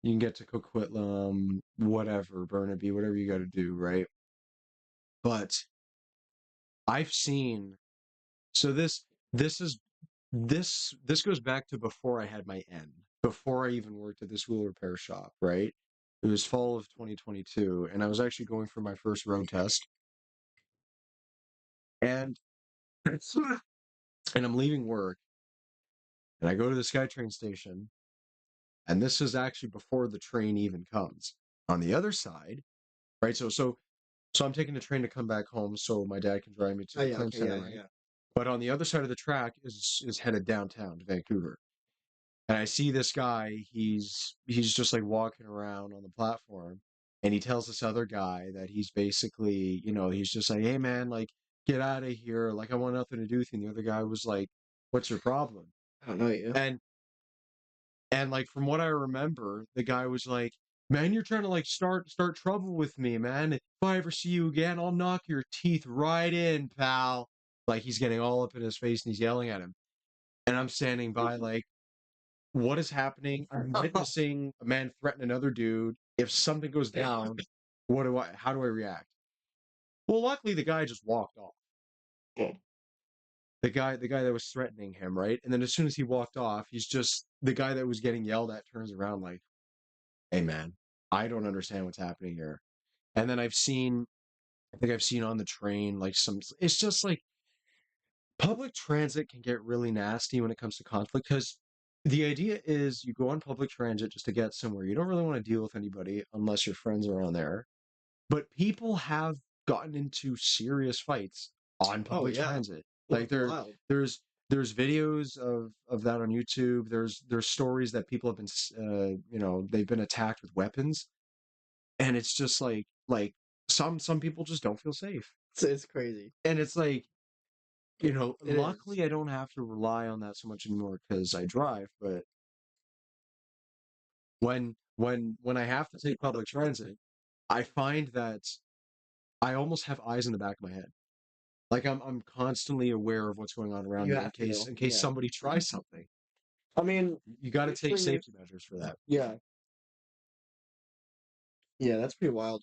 You can get to Coquitlam, whatever, Burnaby, whatever you got to do, right? But I've seen so this is this goes back to before I had my N, before I even worked at this wheel repair shop, right? It was fall of 2022, and I was actually going for my first road test, and and I'm leaving work, and I go to the SkyTrain station, and this is actually before the train even comes. On the other side, right? So I'm taking the train to come back home, so my dad can drive me to the claim center, right? Yeah. But on the other side of the track is headed downtown to Vancouver. And I see this guy, he's just like walking around on the platform, and he tells this other guy that he's basically, he's just like, "Hey man, like get out of here, like I want nothing to do with you." And the other guy was like, "What's your problem?" I don't know you. And like from what I remember, the guy was like, "Man, you're trying to like start trouble with me, man. If I ever see you again, I'll knock your teeth right in, pal." Like he's getting all up in his face and he's yelling at him. And I'm standing by like, what is happening? I'm witnessing a man threaten another dude. If something goes down, how do I react? Well, luckily the guy just walked off. Good. The guy that was threatening him, right? And then as soon as he walked off, he's just the guy that was getting yelled at turns around like, "Hey man, I don't understand what's happening here." And then I think I've seen on the train like it's just like public transit can get really nasty when it comes to conflict because the idea is you go on public transit just to get somewhere. You don't really want to deal with anybody unless your friends are on there. But people have gotten into serious fights on public transit. Like Wild. there's videos of that on YouTube. There's stories that people have been they've been attacked with weapons, and it's just like some people just don't feel safe. It's crazy. And it's like, It luckily I don't have to rely on that so much anymore because I drive. But when I have to take public transit, I find that I almost have eyes in the back of my head. Like I'm constantly aware of what's going on around You me have to, in case yeah. somebody tries something. I mean, You got to take usually- safety measures for that. yeah. Yeah, that's pretty wild.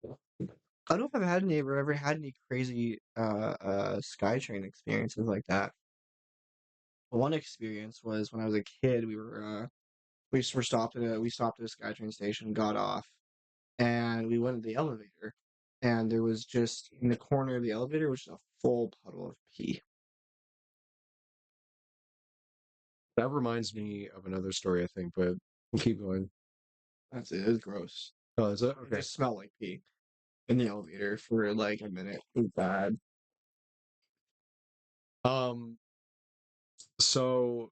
I don't know if I've had any ever had any crazy SkyTrain experiences like that. One experience was when I was a kid. We stopped at a SkyTrain station, got off, and we went to the elevator, and there was just in the corner of the elevator was just a full puddle of pee. That reminds me of another story, I think, but we'll keep going. That's it. It was gross. Oh, is it? It Okay. just smelled like pee in the elevator for like a minute. It was bad. Um, so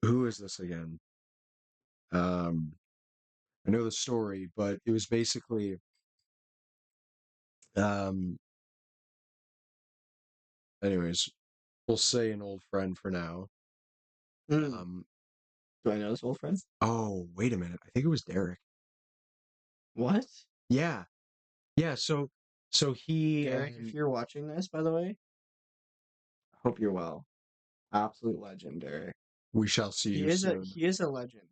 who is this again? Um, I know the story, but it was basically um anyways, we'll say an old friend for now. Mm. Um Do I know this old friend? oh, wait a minute. I think it was Derek. What? Yeah. Yeah, so he Derek, if you're watching this, by the way, hope you're well. Absolute legend, Derek. we shall see you soon. He is a legend.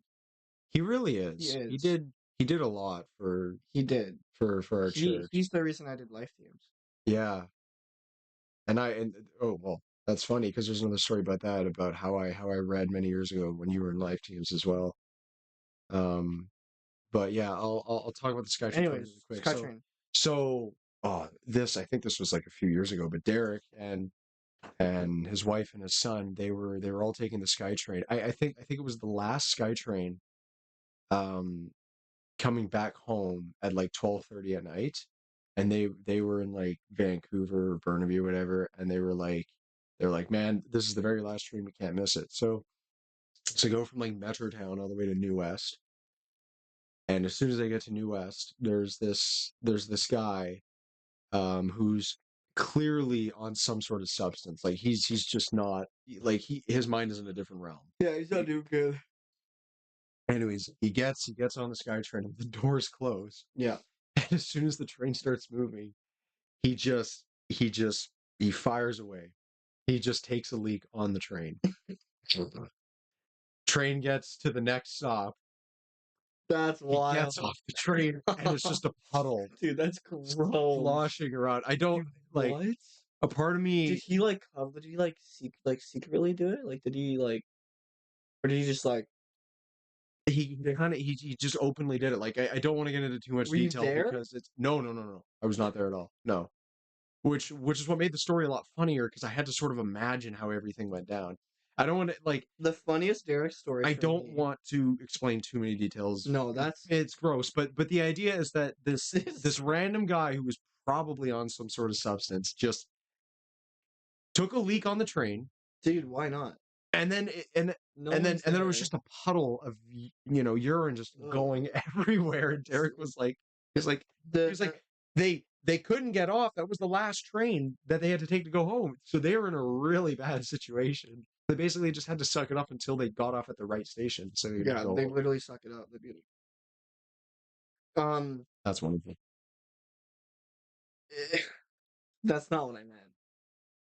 He really is. He is. He did a lot for He did. for our church. He's the reason I did life teams. Yeah. And oh well, that's funny because there's another story about that about how I read many years ago when you were in life teams as well. Um but yeah, I'll talk about the SkyTrain story Anyways, really quick. SkyTrain. I think this was like a few years ago, but Derek and his wife and his son, they were all taking the SkyTrain. I think it was the last SkyTrain um coming back home at like 12:30 at night, and they were in like Vancouver or Burnaby or whatever, and they're like, "Man, this is the very last train, we can't miss it." So go from like Metrotown all the way to New West, and as soon as they get to New West, there's this guy who's clearly on some sort of substance. Like he's just not like his mind is in a different realm. Yeah, he's not doing good. Anyways, he gets on the SkyTrain and the doors close. Yeah. And as soon as the train starts moving, he fires away. He just takes a leak on the train. Train gets to the next stop. That's He wild. gets off the train, and it's just a puddle. Dude, that's gross. Sloshing around. I don't, like, What? a part of me... Did he, like, cover? Did he, like, secretly do it? Like, did he, like... Or did he just, like... He just openly did it. Like, I don't want to get into too much Were you detail there? because it's... No. I was not there at all. No. Which is what made the story a lot funnier, because I had to sort of imagine how everything went down. I don't want to, like... The funniest Derek story I for don't me... want to explain too many details. No, that's... It's gross, but the idea is that this random guy who was probably on some sort of substance just took a leak on the train. Dude, why not? And then then it was just a puddle of urine just going everywhere. And Derek was like, they couldn't get off. That was the last train that they had to take to go home. So they were in a really bad situation. They basically just had to suck it up until they got off at the right station. So yeah, they literally suck it up. That's wonderful. That's not what I meant.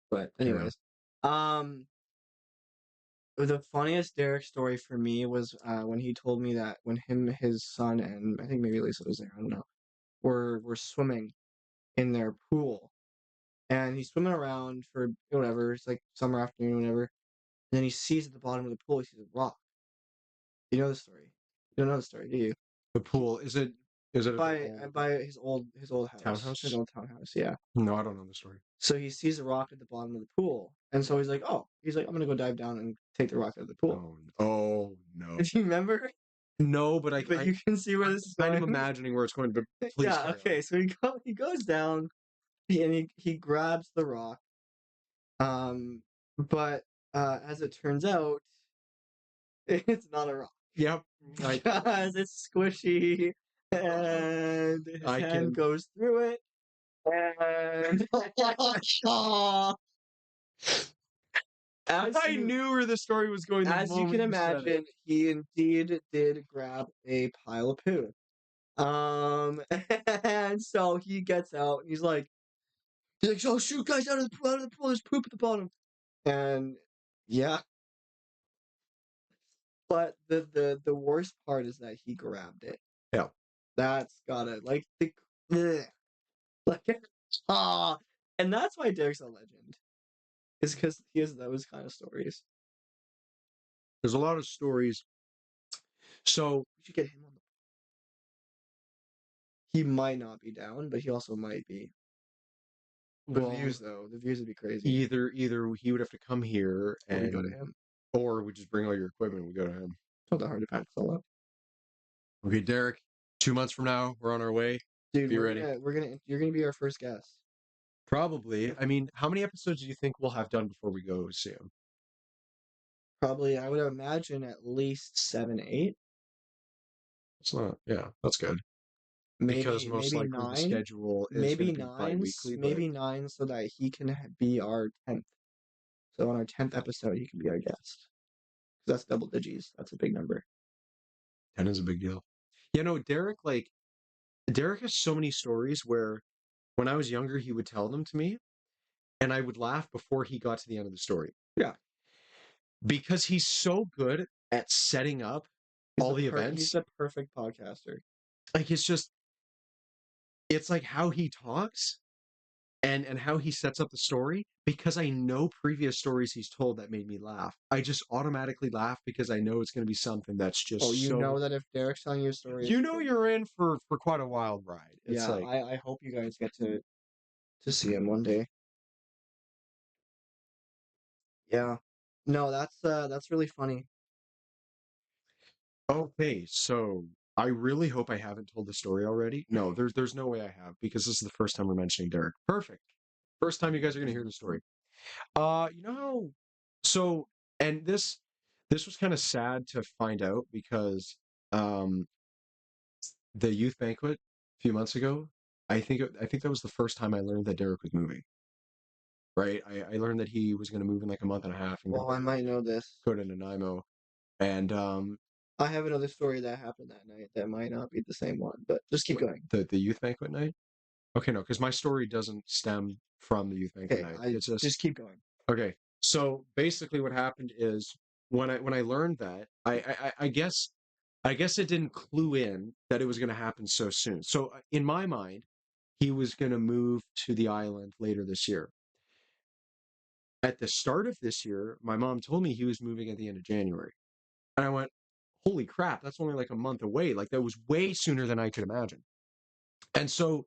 But anyways, the funniest Derek story for me was when he told me that when his son, and I think maybe Lisa was there, I don't know, were swimming in their pool, and he's swimming around for whatever, it's like summer afternoon, whatever, and then he sees at the bottom of the pool, he sees a rock. You know the story? You don't know the story, do you? The pool, is it by his old house, townhouse? his old townhouse, yeah. No, I don't know the story. So he sees a rock at the bottom of the pool, and so he's like, I'm gonna go dive down and take the rock out of the pool. Oh no! Do you remember? No, but you can see where this is going. I'm imagining where it's going, but please. Yeah. Okay. So he goes down, and he grabs the rock. But as it turns out, it's not a rock. Yep. Because it's squishy, and his hand goes through it, and I knew where the story was going. As you can imagine, he indeed did grab a pile of poo. And so he gets out, and he's like, "Oh shoot, guys, out of the pool! There's poop at the bottom." And yeah. But the worst part is that he grabbed it. Yeah. That's gotta like and that's why Derek's a legend. Is because he has those kind of stories. There's a lot of stories. So we should get him on the... He might not be down, but he also might be. The views would be crazy. Either he would have to come here and we go to him. Or we just bring all your equipment and we go to him. It's not that hard to pack this all up. Okay, Derek, 2 months from now, we're on our way. Dude, be ready. You're gonna be our first guest. Probably. I mean, how many episodes do you think we'll have done before we go see him? Probably, I would imagine at least 7, 8. It's not. Yeah, that's good. Because most likely 9, the schedule is maybe 9, bi-weekly, maybe 9, so that he can be our 10th. So on our 10th episode, he can be our guest. That's double digits. That's a big number. 10 is a big deal. You know, Derek has so many stories where when I was younger, he would tell them to me, and I would laugh before he got to the end of the story. Yeah. Because he's so good at setting up all the events. He's the perfect podcaster. Like, it's like how he talks and how he sets up the story, because I know previous stories he's told that made me laugh. I just automatically laugh because I know it's going to be something that's just know that if Derek's telling you a story... you're in for quite a wild ride. It's I hope you guys get to see him one day. Yeah. No, that's really funny. Okay, so I really hope I haven't told the story already. No, there's no way I have, because this is the first time we're mentioning Derek. Perfect. First time you guys are going to hear the story. You know how... So, and this was kind of sad to find out, because the youth banquet a few months ago, I think that was the first time I learned that Derek was moving. Right? I learned that he was going to move in like a month and a half. And I might know this. Go to Nanaimo. And I have another story that happened that night that might not be the same one, but just keep going. The youth banquet night? Okay, no, because my story doesn't stem from the youth banquet night. It's just keep going. Okay. So basically, what happened is when I learned that, I guess it didn't clue in that it was going to happen so soon. So in my mind, he was going to move to the island later this year. At the start of this year, my mom told me he was moving at the end of January. And I went, holy crap, that's only like a month away. Like that was way sooner than I could imagine. And so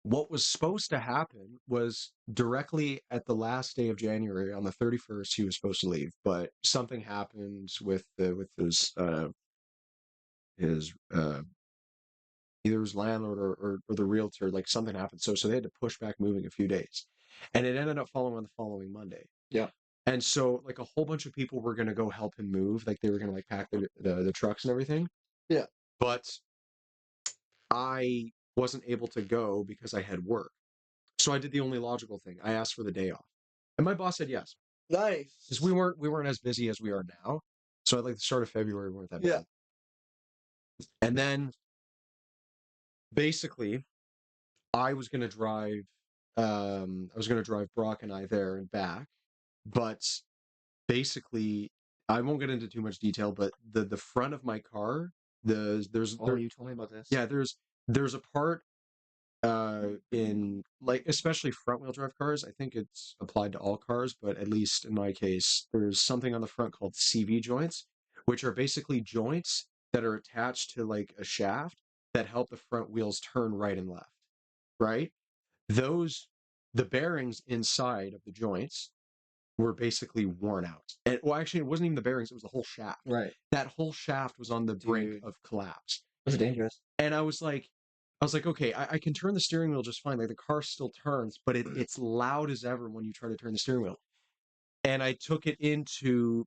what was supposed to happen was directly at the last day of January, on the 31st, he was supposed to leave, but something happened with his either his landlord or the realtor, like something happened. So they had to push back moving a few days. And it ended up falling on the following Monday. Yeah. And so like a whole bunch of people were gonna go help him move, like they were gonna like pack the trucks and everything. Yeah. But I wasn't able to go because I had work. So I did the only logical thing. I asked for the day off. And my boss said yes. Nice. Because we weren't as busy as we are now. So at like the start of February we weren't that busy. And then basically I was gonna drive Brock and I there and back. But basically I won't get into too much detail, but the front of my car, you told me about this. Yeah, there's a part in like especially front wheel drive cars. I think it's applied to all cars, but at least in my case, there's something on the front called CV joints, which are basically joints that are attached to like a shaft that help the front wheels turn right and left. Right? The bearings inside of the joints were basically worn out. And well, actually, it wasn't even the bearings; it was the whole shaft. Right. That whole shaft was on the brink of collapse. That's dangerous. And I was like, okay, I can turn the steering wheel just fine. Like the car still turns, but it's loud as ever when you try to turn the steering wheel. And I took it into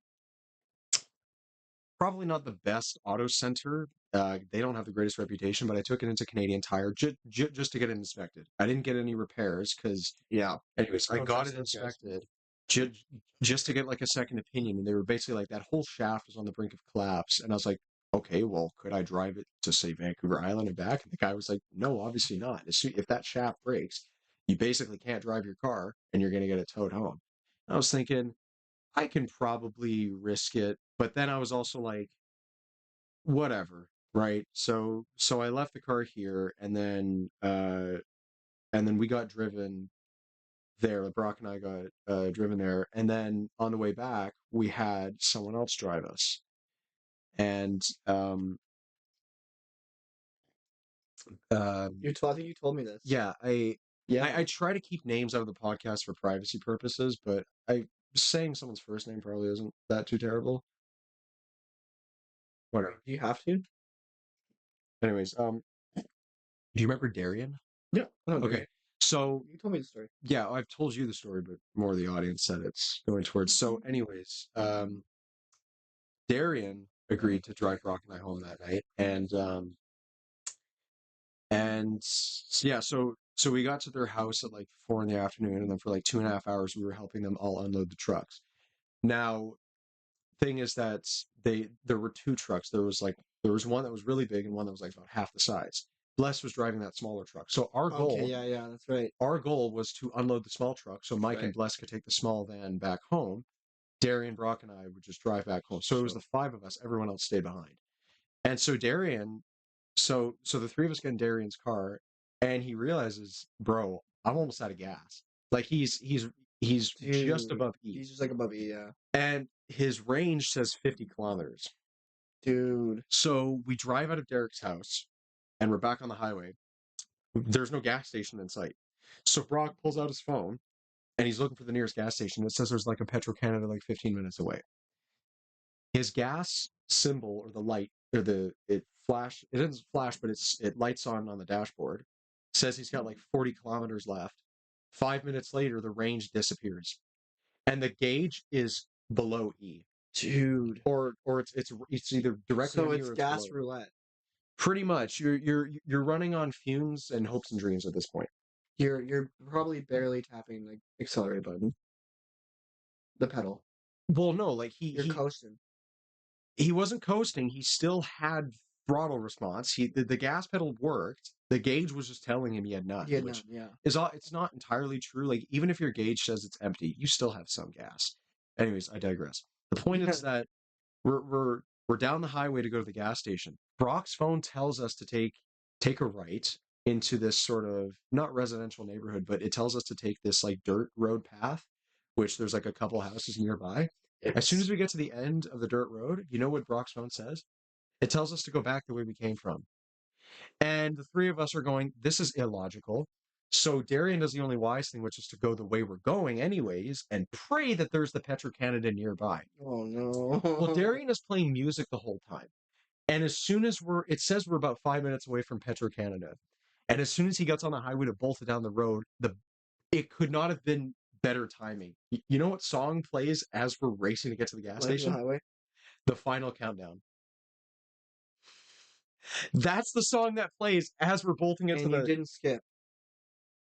probably not the best auto center. They don't have the greatest reputation, but I took it into Canadian Tire just to get it inspected. I didn't get any repairs because, yeah. Anyways, I got it inspected just to get like a second opinion. And they were basically like, that whole shaft was on the brink of collapse. And I was like, okay, well, could I drive it to, say, Vancouver Island and back? And the guy was like, no, obviously not. If that shaft breaks, you basically can't drive your car and you're going to get it towed home. And I was thinking, I can probably risk it. But then I was also like, whatever, right? So I left the car here and then we got driven there. Brock and I got driven there. And then on the way back, we had someone else drive us. And I think you told me this. yeah, I try to keep names out of the podcast for privacy purposes, but saying someone's first name probably isn't that too terrible. Whatever. Do you have to? Anyways, do you remember Darian? Yeah. Okay. So you told me the story. Yeah, I've told you the story, but more of the audience said it's going towards. So, anyways, Darian agreed to drive Brock and I home that night, and yeah, so we got to their house at like 4 in the afternoon, and then for like 2.5 hours we were helping them all unload the trucks. Now, thing is that there were two trucks. There was one that was really big and one that was like about half the size. Bless was driving that smaller truck. So our goal, yeah, that's right. Our goal was to unload the small truck so Mike and Bless could take the small van back home. Darian, Brock, and I would just drive back home. So it was the five of us. Everyone else stayed behind. And so Darian, so the three of us get in Darian's car, and he realizes, bro, I'm almost out of gas. Like he's just above E. He's just like above E, yeah. And his range says 50 kilometers. Dude. So we drive out of Derek's house, and we're back on the highway. There's no gas station in sight. So Brock pulls out his phone, and he's looking for the nearest gas station. It says there's like a Petro-Canada like 15 minutes away. His gas symbol, or the light, or it doesn't flash, but it lights on the dashboard. Says he's got like 40 kilometers left. 5 minutes later, the range disappears. And the gauge is below E. Dude. Or it's either directly so it's gas below. Roulette. Pretty much. You're running on fumes and hopes and dreams at this point. You're probably barely tapping the accelerator button. The pedal. Well, no, like you're coasting. He wasn't coasting. He still had throttle response. The gas pedal worked, The gauge was just telling him he had none, He had which none, yeah. it's not entirely true. Like, even if your gauge says it's empty, you still have some gas. Anyways, I digress. The point is that we're down the highway to go to the gas station. Brock's phone tells us to take a right into this sort of not residential neighborhood, but it tells us to take this like dirt road path, which there's like a couple houses nearby. As soon as we get to the end of the dirt road, you know what Brock's phone says? It tells us to go back the way we came from. And the three of us are going, this is illogical. So Darian does the only wise thing, which is to go the way we're going anyways, and pray that there's the Petro-Canada nearby. Oh no. Well, Darian is playing music the whole time. And as soon as it says we're about 5 minutes away from Petro-Canada. And as soon as he gets on the highway to bolt it down the road, it could not have been better timing. You know what song plays as we're racing to get to the gas station? The highway? The Final Countdown. That's the song that plays as we're bolting into and you didn't skip.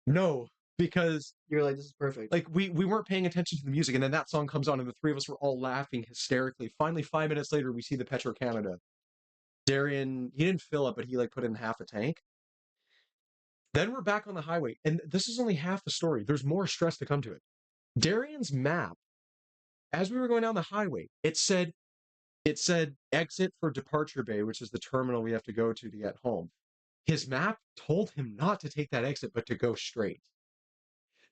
No, because you're like, this is perfect. Like we weren't paying attention to the music, and then that song comes on, and the three of us were all laughing hysterically. Finally, 5 minutes later, we see the Petro-Canada. Darian, he didn't fill up, but he like put in half a tank. Then we're back on the highway, and this is only half the story. There's more stress to come to it. Darian's map, as we were going down the highway, it said exit for Departure Bay, which is the terminal we have to go to get home. His map told him not to take that exit, but to go straight.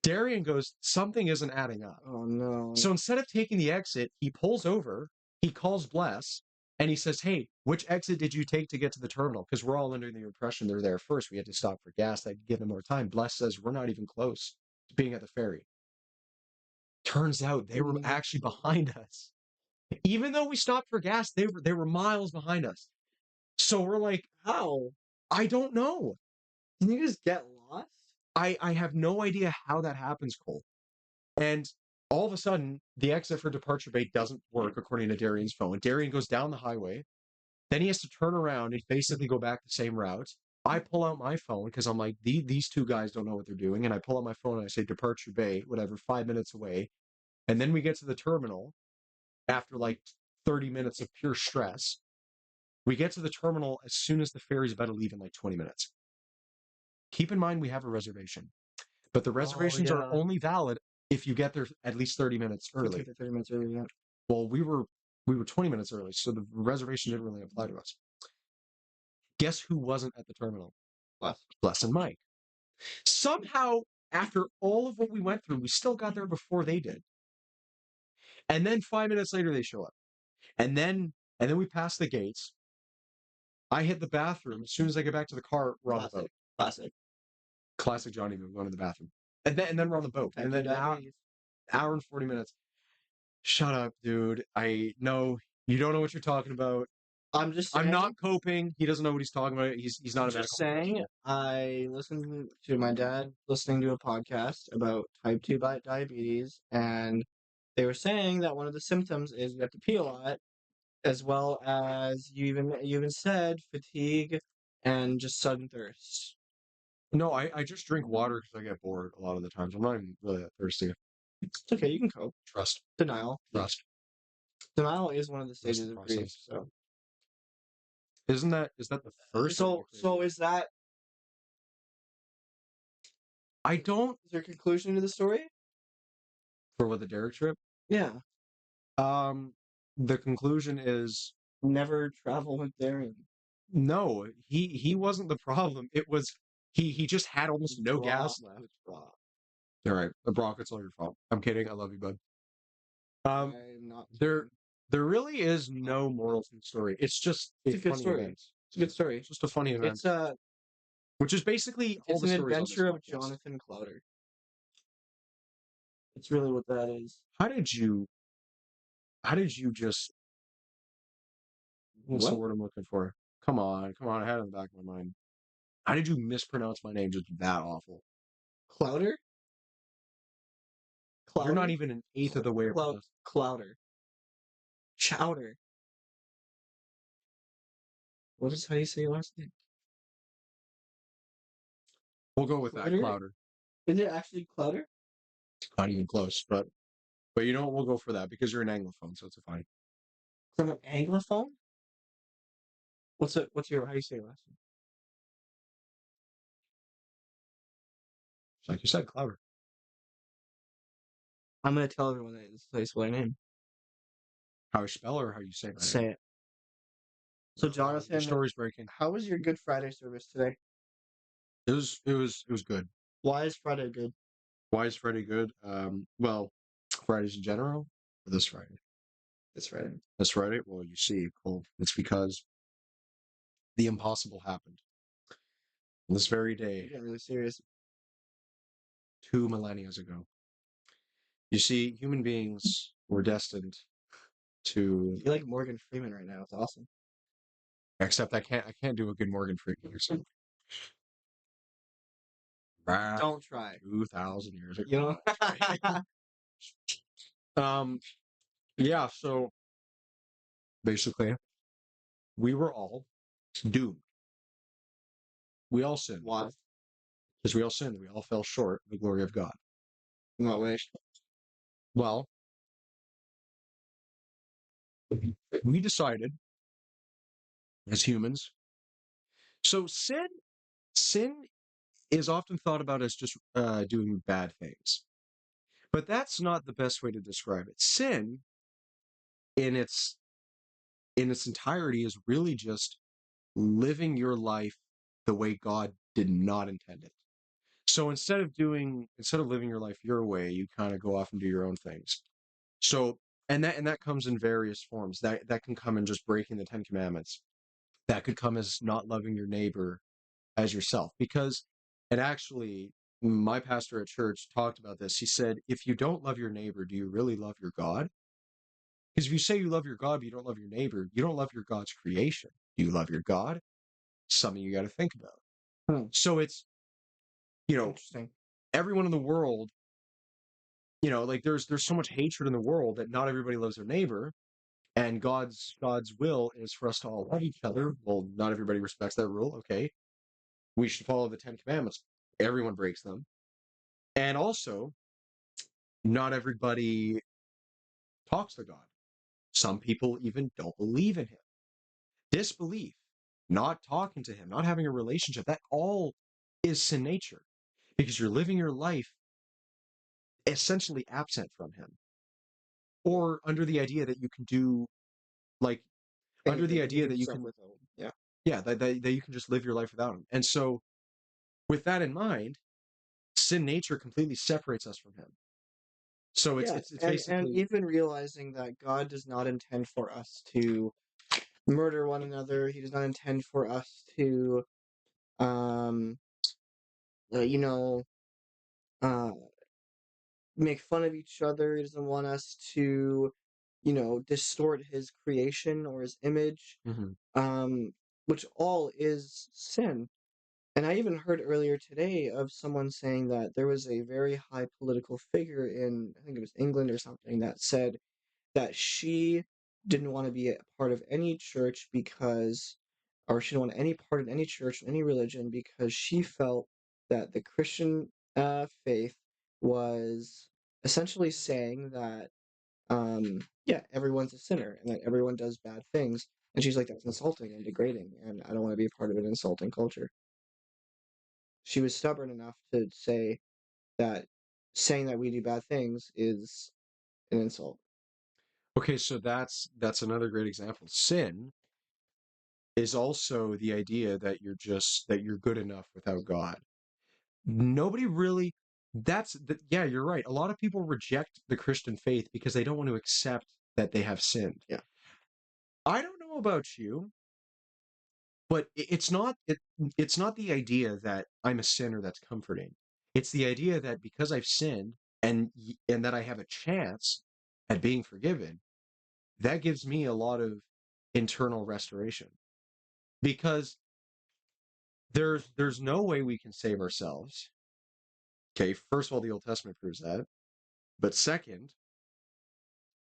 Darian goes, something isn't adding up. Oh, no. So instead of taking the exit, he pulls over, he calls Bless, and he says, hey, which exit did you take to get to the terminal? Because we're all under the impression they're there first. We had to stop for gas. That'd give them more time. Bless says, we're not even close to being at the ferry. Turns out they were actually behind us. Even though we stopped for gas, they were miles behind us. So we're like, how? I don't know. Can you just get lost? I have no idea how that happens, Cole. And all of a sudden, the exit for Departure Bay doesn't work, according to Darian's phone. Darian goes down the highway. Then he has to turn around and basically go back the same route. I pull out my phone because I'm like, these two guys don't know what they're doing. And I pull out my phone and I say, Departure Bay, whatever, 5 minutes away. And then we get to the terminal after like 30 minutes of pure stress. We get to the terminal as soon as the ferry's about to leave in like 20 minutes. Keep in mind, we have a reservation. But the reservations are only valid if you get there at least 30 minutes early. 30 minutes early, yeah. Well, we were 20 minutes early, so the reservation didn't really apply to us. Guess who wasn't at the terminal? Bless and Mike. Somehow, after all of what we went through, we still got there before they did. And then 5 minutes later, they show up. And then we pass the gates. I hit the bathroom. As soon as I get back to the car, we're on the boat. Classic Johnny move, going to the bathroom. And then we're on the boat. And then an hour and 40 minutes. Shut up, dude. I know you don't know what you're talking about. I'm just saying, I'm not coping. He doesn't know what he's talking about. He's not just saying. I listened to my dad listening to a podcast about type 2 diabetes, and they were saying that one of the symptoms is you have to pee a lot, as well as you even said fatigue and just sudden thirst. No, I just drink water because I get bored a lot of the times. I'm not even really that thirsty. It's okay, you can cope. Trust. Denial. Trust. Denial is one of the stages of grief. So, is that the first? So is that? I don't. Is there a conclusion to the story? For what, the Derek trip? Yeah. The conclusion is never travel with Darian. No, he wasn't the problem. It was he just had almost no gas left. All right, Brock, it's all your fault. I'm kidding. I love you, bud. I'm not. There really is no moral to the story. It's just a good story. Event. It's a good story. It's just a funny event. It's which is basically all the an stories adventure of Jonathon Cole. It's really what that is. How did you just? What's the word I'm looking for? Come on! I had it in the back of my mind. How did you mispronounce my name just that awful? Clouder? You're not even an eighth of the way across. Clouder. Chowder. What is how you say your last name? We'll go with that, Clouder. Is it actually Clouder? Not even close, but you know what? We'll go for that because you're an Anglophone, so it's fine. From an Anglophone? What's your how do you say your last name? Like you said, clever. I'm gonna tell everyone that this place what I name. How you spell or how you say my Say name? it. So Your Jonathan, story's breaking. how was your Good Friday service today? It was good. Why is Friday good? Why is Friday good? Well, Fridays in general, or this Friday? This Friday. This Friday? Well, you see, Cole, it's because the impossible happened. On this very You're day, getting really serious. 2 millennia ago. You see, human beings were destined to. You're like Morgan Freeman right now. It's awesome. Except I can't do a good Morgan Freeman or something. Don't try. 2,000 years ago. You know? Yeah, so basically, we were all doomed. We all sinned. Why? Because we all sinned. We all fell short of the glory of God. In what way? Well, we decided as humans. So sin is often thought about as just doing bad things. But that's not the best way to describe it. Sin in its entirety is really just living your life the way God did not intend it. So instead of living your life your way, you kind of go off and do your own things. So and that comes in various forms. That can come in just breaking the 10 commandments. That could come as not loving your neighbor as yourself. Because and actually my pastor at church talked about this. He said, if you don't love your neighbor, do you really love your God? Because if you say you love your God, but you don't love your neighbor, you don't love your God's creation. Do you love your God? Something you got to think about. So it's, Interesting. everyone in the world, like there's so much hatred in the world that not everybody loves their neighbor, and God's will is for us to all love each other. Well, not everybody respects that rule. Okay, we should follow the 10 Commandments. Everyone breaks them, and also not everybody talks to God. Some people even don't believe in Him. Disbelief, not talking to Him, not having a relationship, that all is sin nature, because you're living your life essentially absent from Him, or under the idea that you can do, like, under the idea that you can, yeah, that you can just live your life without Him. And so, with that in mind, sin nature completely separates us from Him. So it's basically, and even realizing that God does not intend for us to murder one another. He does not intend for us to, um, you know, uh, make fun of each other. He doesn't want us to, distort His creation or His image, Mhm. which all is sin. And I even heard earlier today of someone saying that there was a very high political figure in, I think it was England or something, that said that she didn't want to be a part of any church because, or she didn't want any part of any church, any religion, because she felt that the Christian faith was essentially saying that, yeah, everyone's a sinner and that everyone does bad things. And she's like, that's insulting and degrading, and I don't want to be a part of an insulting culture. She was stubborn enough to say that saying that we do bad things is an insult. Okay, so that's another great example. Sin is also the idea that you're good enough without God. Nobody really. Yeah, you're right. A lot of people reject the Christian faith because they don't want to accept that they have sinned. Yeah. I don't know about you, but it's not the idea that I'm a sinner that's comforting. It's the idea that because I've sinned and that I have a chance at being forgiven, that gives me a lot of internal restoration. Because there's no way we can save ourselves. Okay, first of all, the Old Testament proves that. But second,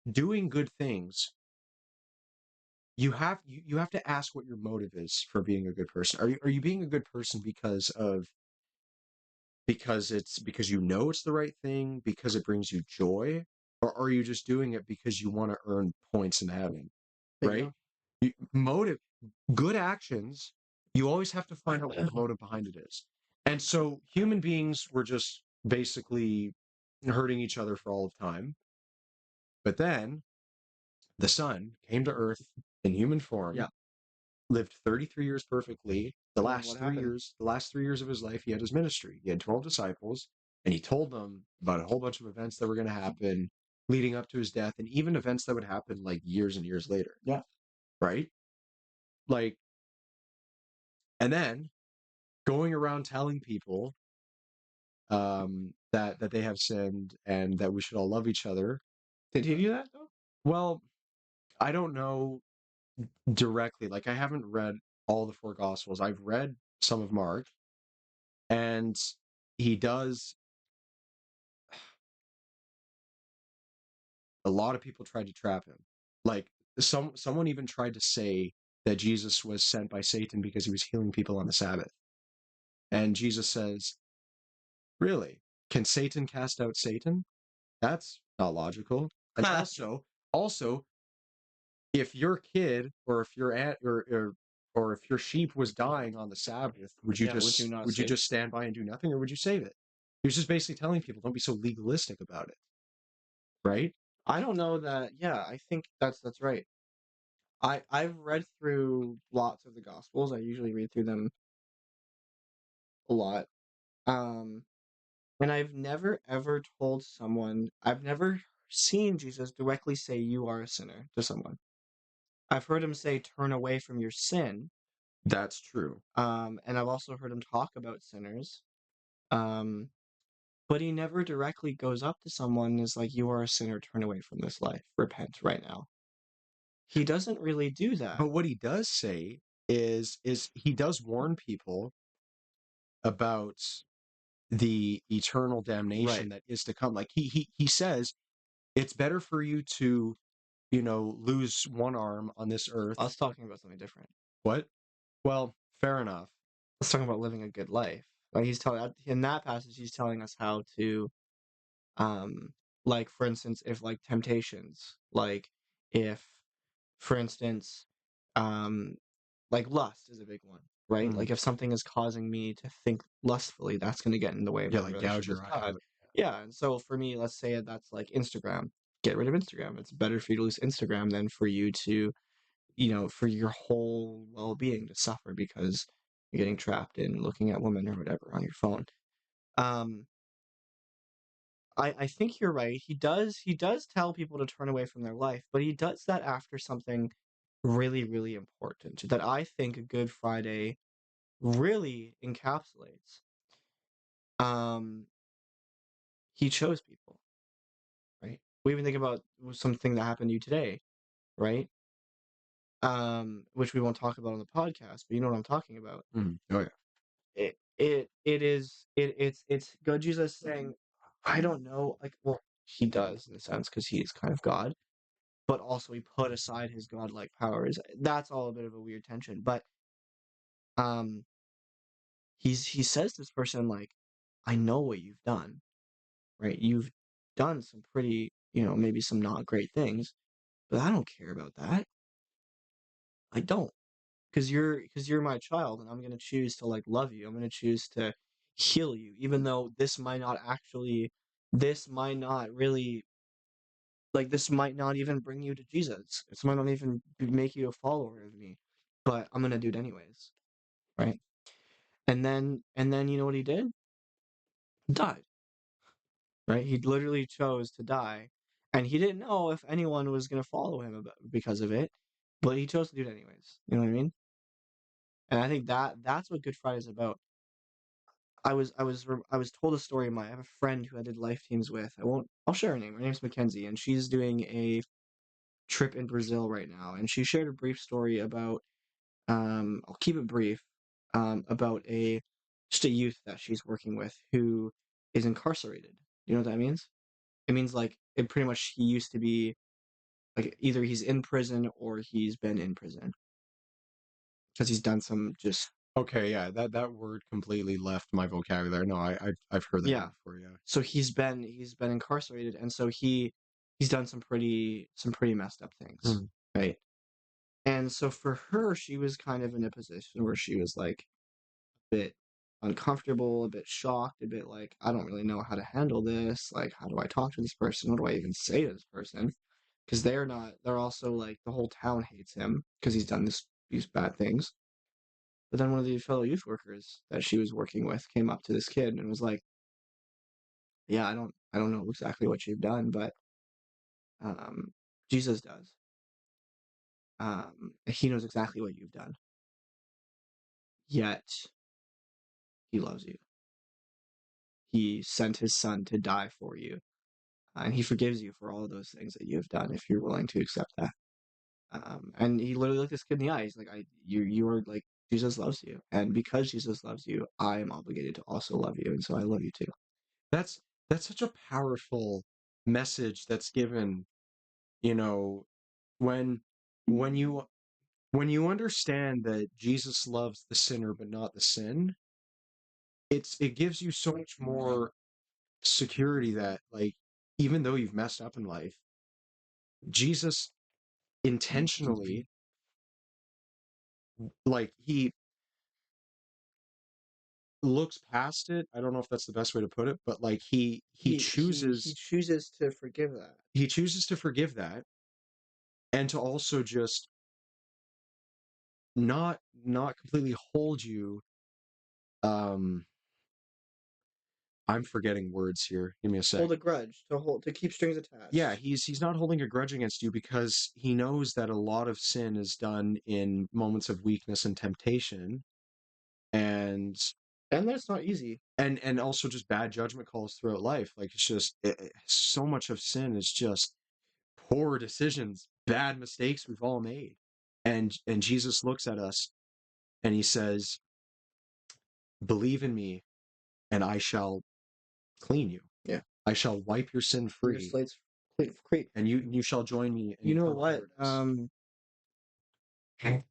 doing good things, you have to ask what your motive is for being a good person. Are you being a good person because you know it's the right thing, because it brings you joy, or are you just doing it because you want to earn points in heaven? Right? Motive, good actions, you always have to find out what the motive behind it is. And so human beings were just basically hurting each other for all of time. But then the Son came to Earth in human form, Yeah. lived 33 years perfectly. The And then last what 3 happened? years, the last 3 years of his life, he had his ministry. He had 12 disciples, and he told them about a whole bunch of events that were going to happen leading up to his death, and even events that would happen like years and years later. Yeah. Right? Like, and then going around telling people that they have sinned and that we should all love each other. Did he do that though? Well, I don't know directly. Like, I haven't read all the four Gospels. I've read some of Mark, and he does. A lot of people tried to trap him. Like, someone even tried to say that Jesus was sent by Satan because he was healing people on the Sabbath. And Jesus says, "Really? Can Satan cast out Satan? That's not logical." And also, if your kid or if your aunt or if your sheep was dying on the Sabbath, would you just stand by and do nothing, or would you save it? He was just basically telling people, don't be so legalistic about it, right? I don't know that. Yeah, I think that's right. I've read through lots of the Gospels. I usually read through them a lot. And I've never ever told someone. I've never seen Jesus directly say, "You are a sinner" to someone. I've heard him say, "Turn away from your sin." That's true. And I've also heard him talk about sinners. But he never directly goes up to someone and is like, "You are a sinner, turn away from this life, repent right now." He doesn't really do that. But what he does say is he does warn people about the eternal damnation that is to come. Like, he says it's better for you to, lose one arm on this earth. I was talking about something different. What? Well, fair enough. Let's talk about living a good life. Like he's telling in that passage, he's telling us how to, like for instance, if like temptations, like if, for instance, um, like lust is a big one, right? Like if something is causing me to think lustfully, that's going to get in the way of my like relationship gouge your with eye God. out. Yeah, and so for me, let's say that's like Instagram. Get rid of Instagram. It's better for you to lose Instagram than for you to, for your whole well-being to suffer because you're getting trapped in looking at women or whatever on your phone. Um, I think you're right. He does tell people to turn away from their life, but he does that after something really, really important that I think Good Friday really encapsulates. Um, he chose people, right? We even think about something that happened to you today, right? Which we won't talk about on the podcast, but you know what I'm talking about. Oh yeah. It's good Jesus saying, I don't know, like, well, he does in a sense because he is kind of God, but also he put aside his godlike powers. That's all a bit of a weird tension, but um, he says to this person like, I know what you've done, right? You've done some pretty, maybe some not great things, but I don't care about that. I don't. Because you're my child and I'm going to choose to like love you. I'm going to choose to heal you even though this might not really, like, this might not even bring you to Jesus. This might not even make you a follower of me, but I'm going to do it anyways, right? And then you know what he did? Died, right? He literally chose to die, and he didn't know if anyone was going to follow him because of it, but he chose to do it anyways. You know what I mean? And I think that's what Good Friday is about. I was told a story. I have a friend who I did life teams with. I'll share her name. Her name's Mackenzie, and she's doing a trip in Brazil right now. And she shared a brief story about. I'll keep it brief. About just a youth that she's working with who is incarcerated. You know what that means? It means like it pretty much he used to be like either he's in prison or he's been in prison because he's done some just. Okay, yeah, that word completely left my vocabulary. No, I've heard that Yeah. before. Yeah. So he's been incarcerated, and so he's done some pretty messed up things, right? And so for her, she was kind of in a position where she was like a bit uncomfortable, a bit shocked, a bit like, I don't really know how to handle this. Like, how do I talk to this person? What do I even say to this person? Because they're also like, the whole town hates him because he's done these bad things. But then one of the fellow youth workers that she was working with came up to this kid and was like, yeah, I don't know exactly what you've done, but Jesus does. He knows exactly what you've done. Yet he loves you. He sent his son to die for you, and he forgives you for all of those things that you have done if you're willing to accept that. And he literally looked this kid in the eye. He's like, you are like, Jesus loves you, and because Jesus loves you, I am obligated to also love you, and so I love you too. That's such a powerful message that's given, you know, when when you understand that Jesus loves the sinner but not the sin, it gives you so much more security that, like, even though you've messed up in life, Jesus intentionally, like, he looks past it. I don't know if that's the best way to put it, but like he chooses to forgive that. he chooses to forgive that, and to also just not completely hold you. um I'm forgetting words here. Give me a sec. Hold a grudge, to keep strings attached. Yeah, he's not holding a grudge against you because he knows that a lot of sin is done in moments of weakness and temptation, and that's not easy. And also just bad judgment calls throughout life. Like, it's just so much of sin is just poor decisions, bad mistakes we've all made. And Jesus looks at us and he says, "Believe in me, and I shall clean you. Yeah. I shall wipe your sin Your free, slate's free. and you shall join me in You know eternal what? paradise."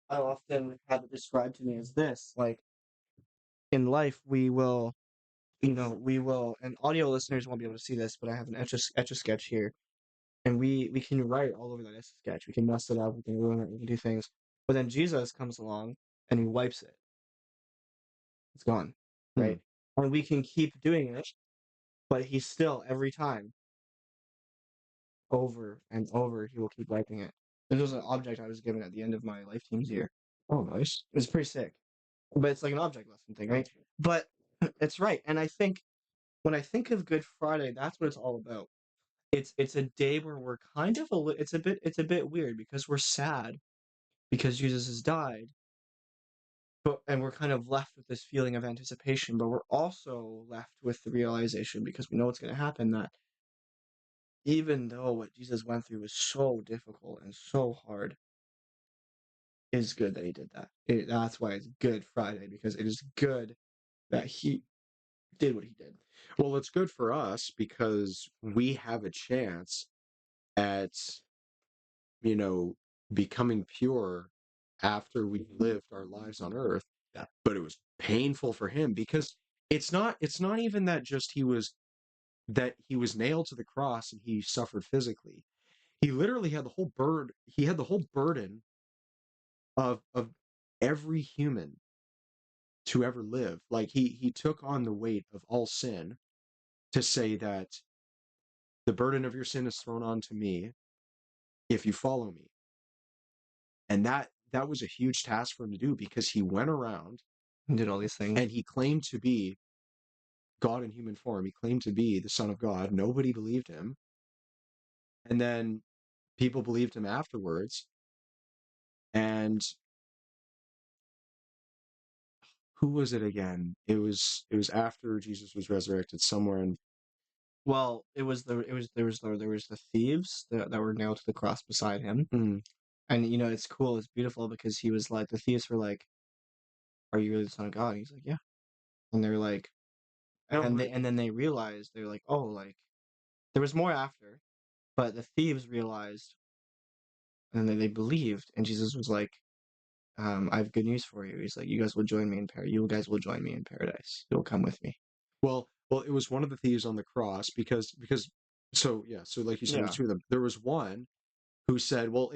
I often have it described to me as this: like, in life, we will, and audio listeners won't be able to see this, but I have an etch a sketch here, and we can write all over that etch a sketch. We can mess it up, we can ruin it, we can do things, but then Jesus comes along and he wipes it. It's gone, right? And we can keep doing it, but he's still, every time, over and over, he will keep wiping it. This was an object I was given at the end of my life team's year. Oh, nice. It was pretty sick. But it's like an object lesson thing, right? But it's right. And I think when I think of Good Friday, that's what it's all about. It's a day where we're kind of it's a bit weird because we're sad because Jesus has died, and we're kind of left with this feeling of anticipation, but we're also left with the realization, because we know what's going to happen, that even though what Jesus went through was so difficult and so hard, it is good that he did that. That's why it's Good Friday, because it is good that he did what he did. Well, it's good for us because we have a chance at, you know, becoming pure after we lived our lives on earth. Yeah. But it was painful for him because it's not even that just he was nailed to the cross and he suffered physically. He literally had the whole burden of every human to ever live. Like, he took on the weight of all sin, to say that the burden of your sin is thrown onto me if you follow me. And that was a huge task for him to do, because he went around And did all these things. and he claimed to be God in human form. He claimed to be the Son of God. Nobody believed him. And then people believed him afterwards. And who was it again? It was after Jesus was resurrected, somewhere in. Well, there was the thieves that were nailed to the cross beside him. Mm. And it's cool, it's beautiful, because he was like, the thieves were like, "Are you really the Son of God?" And he's like, "Yeah." And they're like, and then they realized, they're like, "Oh, like, there was more after," but the thieves realized, and then they believed, and Jesus was like, "I have good news for you." He's like, "You guys will join me in paradise. You guys will join me in paradise. You'll come with me." Well, it was one of the thieves on the cross, because so, yeah, so like you said, it was two of them. There was one who said, "Well,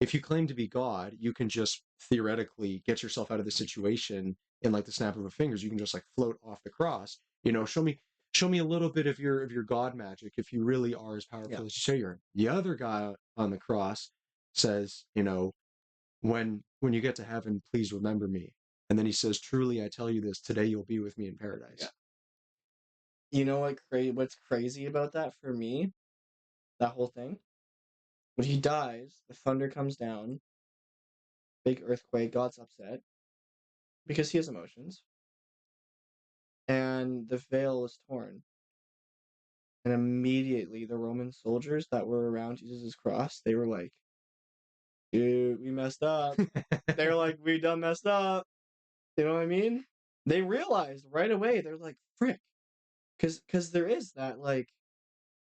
if you claim to be God, you can just theoretically get yourself out of the situation in like the snap of a fingers. You can just like float off the cross. Show me a little bit of your God magic if you really are as powerful as you say you are. The other guy on the cross says, when you get to heaven, please remember me. And then he says, truly, I tell you this, today you'll be with me in paradise. Yeah. You know what's crazy about that for me? That whole thing? When he dies, the thunder comes down, big earthquake, God's upset, because he has emotions, and the veil is torn. And immediately the Roman soldiers that were around Jesus' cross, they were like, dude, we messed up. They were like, we done messed up. You know what I mean? They realized right away, they're like, frick. Because there is that, like,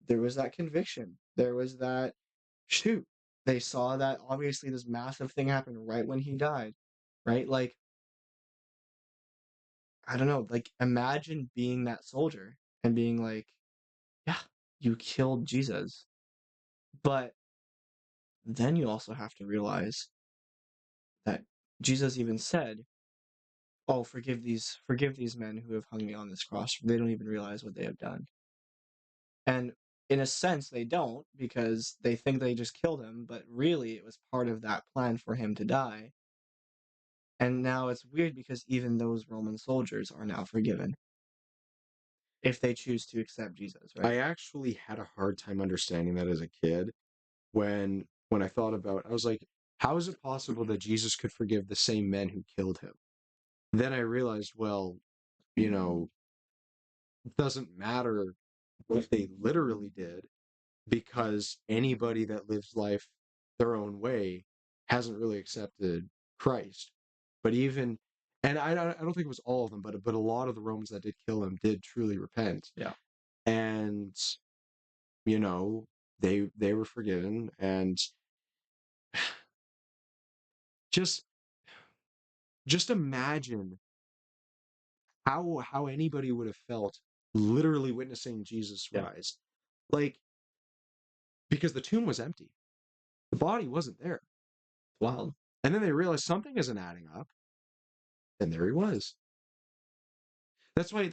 there was that conviction. There was that, shoot. They saw that, obviously, this massive thing happened right when he died, right? Like, I don't know, like, imagine being that soldier and being like, yeah, you killed Jesus. But then you also have to realize that Jesus even said, oh, forgive these men who have hung me on this cross. They don't even realize what they have done. And in a sense, they don't, because they think they just killed him, but really it was part of that plan for him to die. And now it's weird because even those Roman soldiers are now forgiven if they choose to accept Jesus, right? I actually had a hard time understanding that as a kid. When I thought about it, I was like, how is it possible that Jesus could forgive the same men who killed him? Then I realized, well, it doesn't matter what they literally did, because anybody that lives life their own way hasn't really accepted Christ. But even, and I don't think it was all of them, but a lot of the Romans that did kill him did truly repent. Yeah. And they were forgiven. And just imagine how anybody would have felt literally witnessing Jesus rise. Like, because the tomb was empty. The body wasn't there. Wow. And then they realized something isn't adding up. And there he was. That's why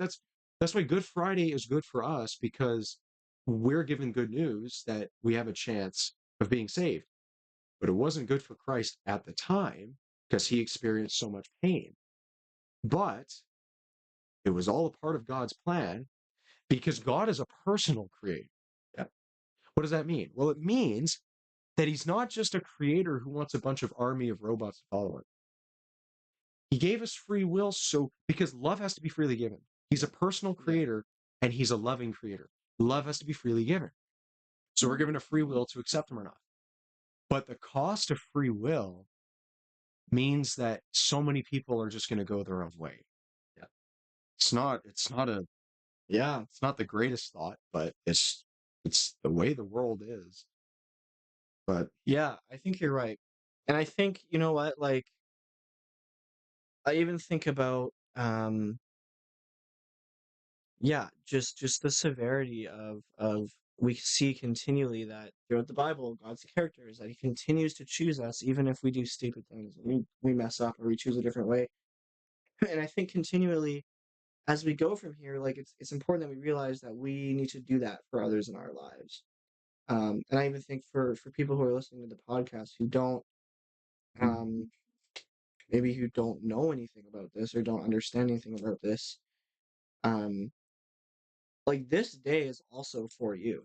Good Friday is good for us, because we're given good news that we have a chance of being saved. But it wasn't good for Christ at the time because he experienced so much pain. But it was all a part of God's plan, because God is a personal creator. Yeah. What does that mean? Well, it means that he's not just a creator who wants a bunch of army of robots to follow him. He gave us free will, because love has to be freely given. He's a personal creator, and he's a loving creator. Love has to be freely given. So we're given a free will to accept him or not. But the cost of free will means that so many people are just going to go their own way. Yeah. It's not the greatest thought, but it's the way the world is. But yeah, I think you're right. And I think, you know what, like, I even think about, just the severity of we see continually that throughout the Bible, God's character is that he continues to choose us, even if we do stupid things, we mess up or we choose a different way. And I think continually, as we go from here, like, it's important that we realize that we need to do that for others in our lives. And I even think for people who are listening to the podcast who don't, um, maybe who don't know anything about this or don't understand anything about this, um, like, this day is also for you,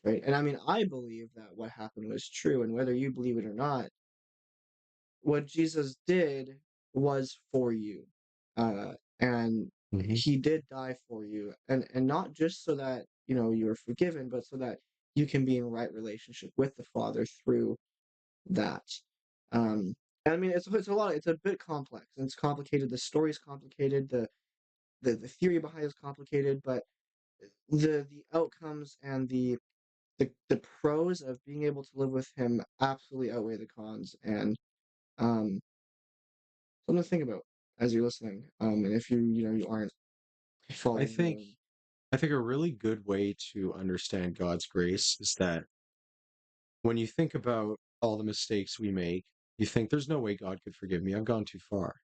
right? And I mean, I believe that what happened was true, and whether you believe it or not, what Jesus did was for you, and he did die for you, and not just so that you are forgiven, but so that you can be in right relationship with the Father through that. And I mean, it's a lot. It's a bit complex and it's complicated. The story's complicated. The theory behind it is complicated, but the outcomes and the pros of being able to live with him absolutely outweigh the cons, and something to think about as you're listening. And if you aren't following. I think a really good way to understand God's grace is that when you think about all the mistakes we make, you think there's no way God could forgive me. I've gone too far.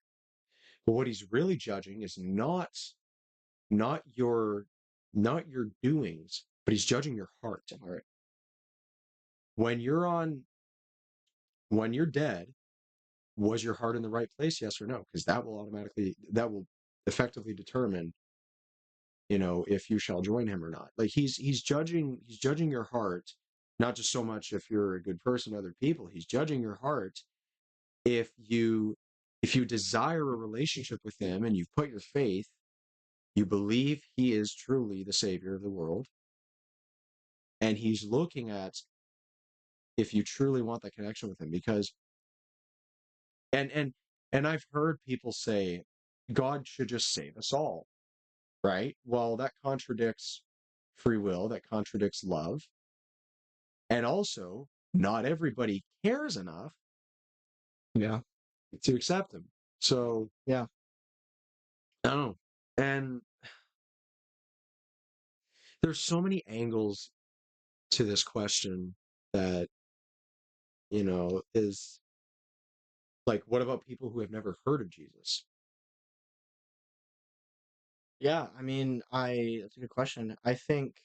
But what he's really judging is not your doings, but he's judging your heart. When you're dead, was your heart in the right place? Yes or no? Because that will effectively determine, if you shall join him or not. Like he's judging your heart, not just so much if you're a good person to other people. He's judging your heart if you desire a relationship with him and you've put your faith, you believe he is truly the Savior of the world, and he's looking at if you truly want that connection with him. Because and I've heard people say God should just save us all, right? Well, that contradicts free will, that contradicts love, and also not everybody cares enough to accept him. So Yeah. I don't know. And there's so many angles to this question that, is like, what about people who have never heard of Jesus? Yeah, I mean, that's a good question. I think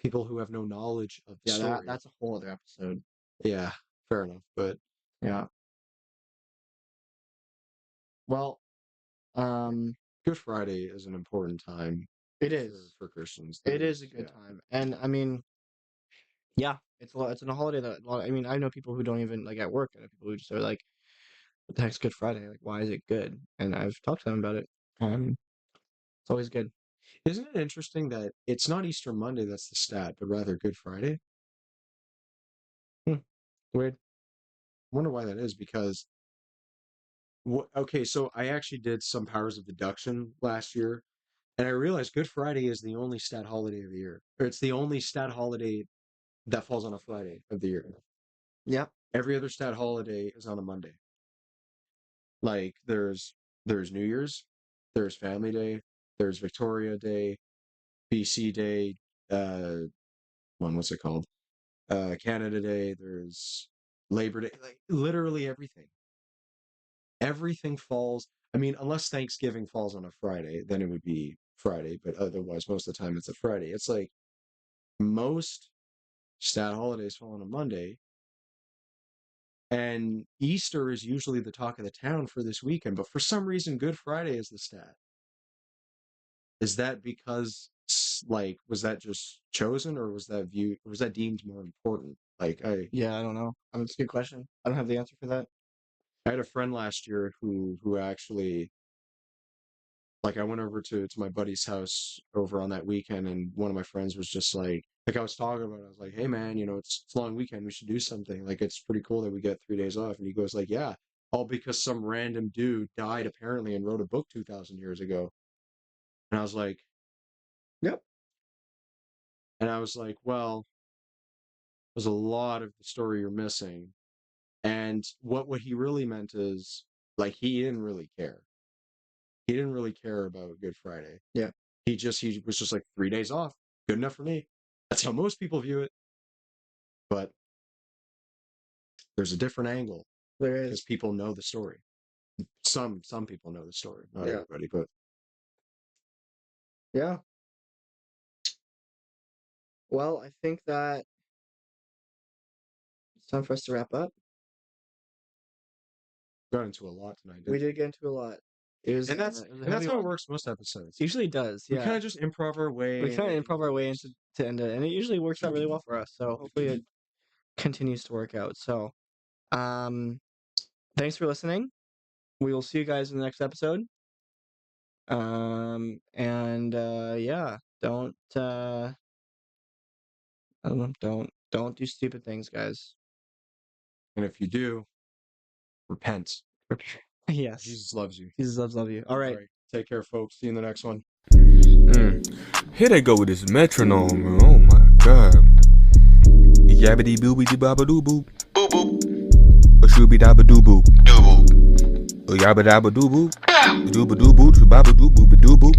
People who have no knowledge of the story. that's a whole other episode. Yeah, fair enough. But Yeah. Well, Good Friday is an important time. It is for Christians. It is a good time, and I mean, yeah, it's a holiday that I mean, I know people who don't even like at work. I know people who just are like, "What the heck's Good Friday? Like, why is it good?" And I've talked to them about it. It's always good. Isn't it interesting that it's not Easter Monday that's the stat, but rather Good Friday? Weird. I wonder why that is, because okay, so I actually did some powers of deduction last year, and I realized Good Friday is the only stat holiday of the year. Or it's the only stat holiday that falls on a Friday of the year. Yeah. Every other stat holiday is on a Monday. Like there's New Year's, there's Family Day, there's Victoria Day, BC Day, what's it called? Canada Day, there's Labor Day, like literally everything. Everything falls. I mean, unless Thanksgiving falls on a Friday, then it would be Friday, but otherwise, most of the time it's a Friday. It's like most stat holidays fall on a Monday, and Easter is usually the talk of the town for this weekend, but for some reason, Good Friday is the stat. Is that because, like, was that just chosen, or was that deemed more important? Like, Yeah, I don't know. It's a good question. I don't have the answer for that. I had a friend last year who actually, like, I went over to my buddy's house over on that weekend, and one of my friends was just like I was talking about it. I was like, hey man, it's a long weekend, we should do something. Like, it's pretty cool that we get 3 days off. And he goes like, yeah, all because some random dude died apparently and wrote a book 2,000 years ago. And I was like, yep. And I was like, well, there's a lot of the story you're missing. And what he really meant is, like, he didn't really care. He didn't really care about Good Friday. Yeah. He was just like, 3 days off, good enough for me. That's how most people view it. But there's a different angle. There is. Because people know the story. Some people know the story, not everybody, but yeah. Well, I think that it's time for us to wrap up. Got into a lot tonight. We did get into a lot. And that's how it works most episodes. It usually does. Yeah. We kind of just improv our way. We kind of improv our way into end it, and it usually works out really well for us. So hopefully it continues to work out. So, thanks for listening. We will see you guys in the next episode. Yeah, don't do stupid things, guys. And if you do, repent. Yes. Jesus loves you. Jesus loves you. All right. Take care, folks. See you in the next one. Here they go with this metronome. Oh my god. Yabbity boobity babadoo boop. Boop boop. A shooby dabadoo boop. Doo boop. A yabba dabba doo boop. Dooba doo boop. Babadoo boop. Doo boop.